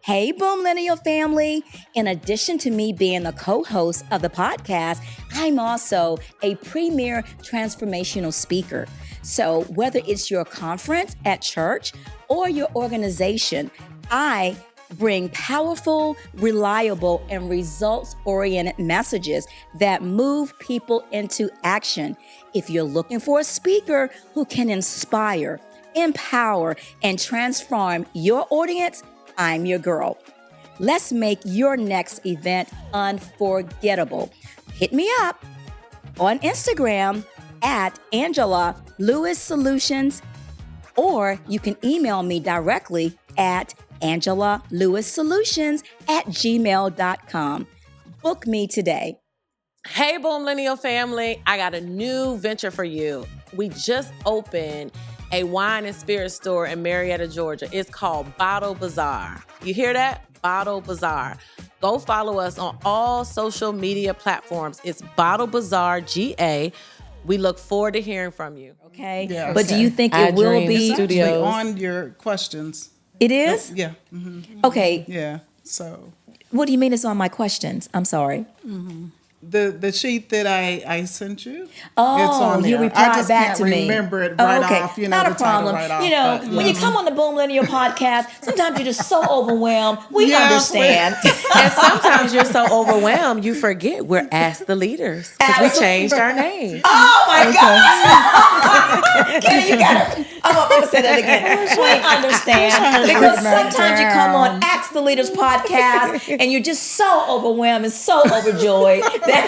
S1: Hey, Boom Lineal family. In addition to me being the co-host of the podcast, I'm also a premier transformational speaker. So whether it's your conference at church or your organization, I bring powerful, reliable, and results-oriented messages that move people into action. If you're looking for a speaker who can inspire, empower, and transform your audience, I'm your girl. Let's make your next event unforgettable. Hit me up on Instagram at Angela Lewis Solutions, or you can email me directly at AngelaLewisSolutions@gmail.com. Book me today.
S2: Hey, Boom Millennial family, I got a new venture for you. We just opened a wine and spirit store in Marietta, Georgia. It's called Bottle Bazaar. You hear that? Bottle Bazaar. Go follow us on all social media platforms. It's Bottle Bazaar GA. We look forward to hearing from you.
S1: Okay.
S3: Yeah,
S1: But do
S3: okay.
S1: you think
S2: I
S1: it will
S2: Dream
S1: be?
S3: Actually,
S2: Studios.
S3: on your questions.
S1: It is?
S3: Yeah.
S1: Okay.
S3: Yeah. So
S1: What do you mean it's on my questions? I'm sorry.
S3: the sheet that I sent you.
S1: Oh,
S3: it's on
S1: you
S3: there.
S1: replied
S3: I just
S1: back
S3: can't
S1: to me.
S3: remember it
S1: Oh,
S3: right
S1: okay.
S3: off. You know,
S1: Not
S3: the
S1: a
S3: title
S1: problem.
S3: right off.
S1: You know,
S3: but,
S1: when you come on the Boom Millennial podcast, sometimes you're just so overwhelmed. We
S3: Yes,
S1: understand.
S2: And sometimes you're so overwhelmed, you forget we're Ask the Leaders because we changed our name.
S1: Oh my God. Kenny, you got it. I'm going to say that again. We understand because sometimes you come on Ask the Leaders podcast and you're just so overwhelmed and so overjoyed that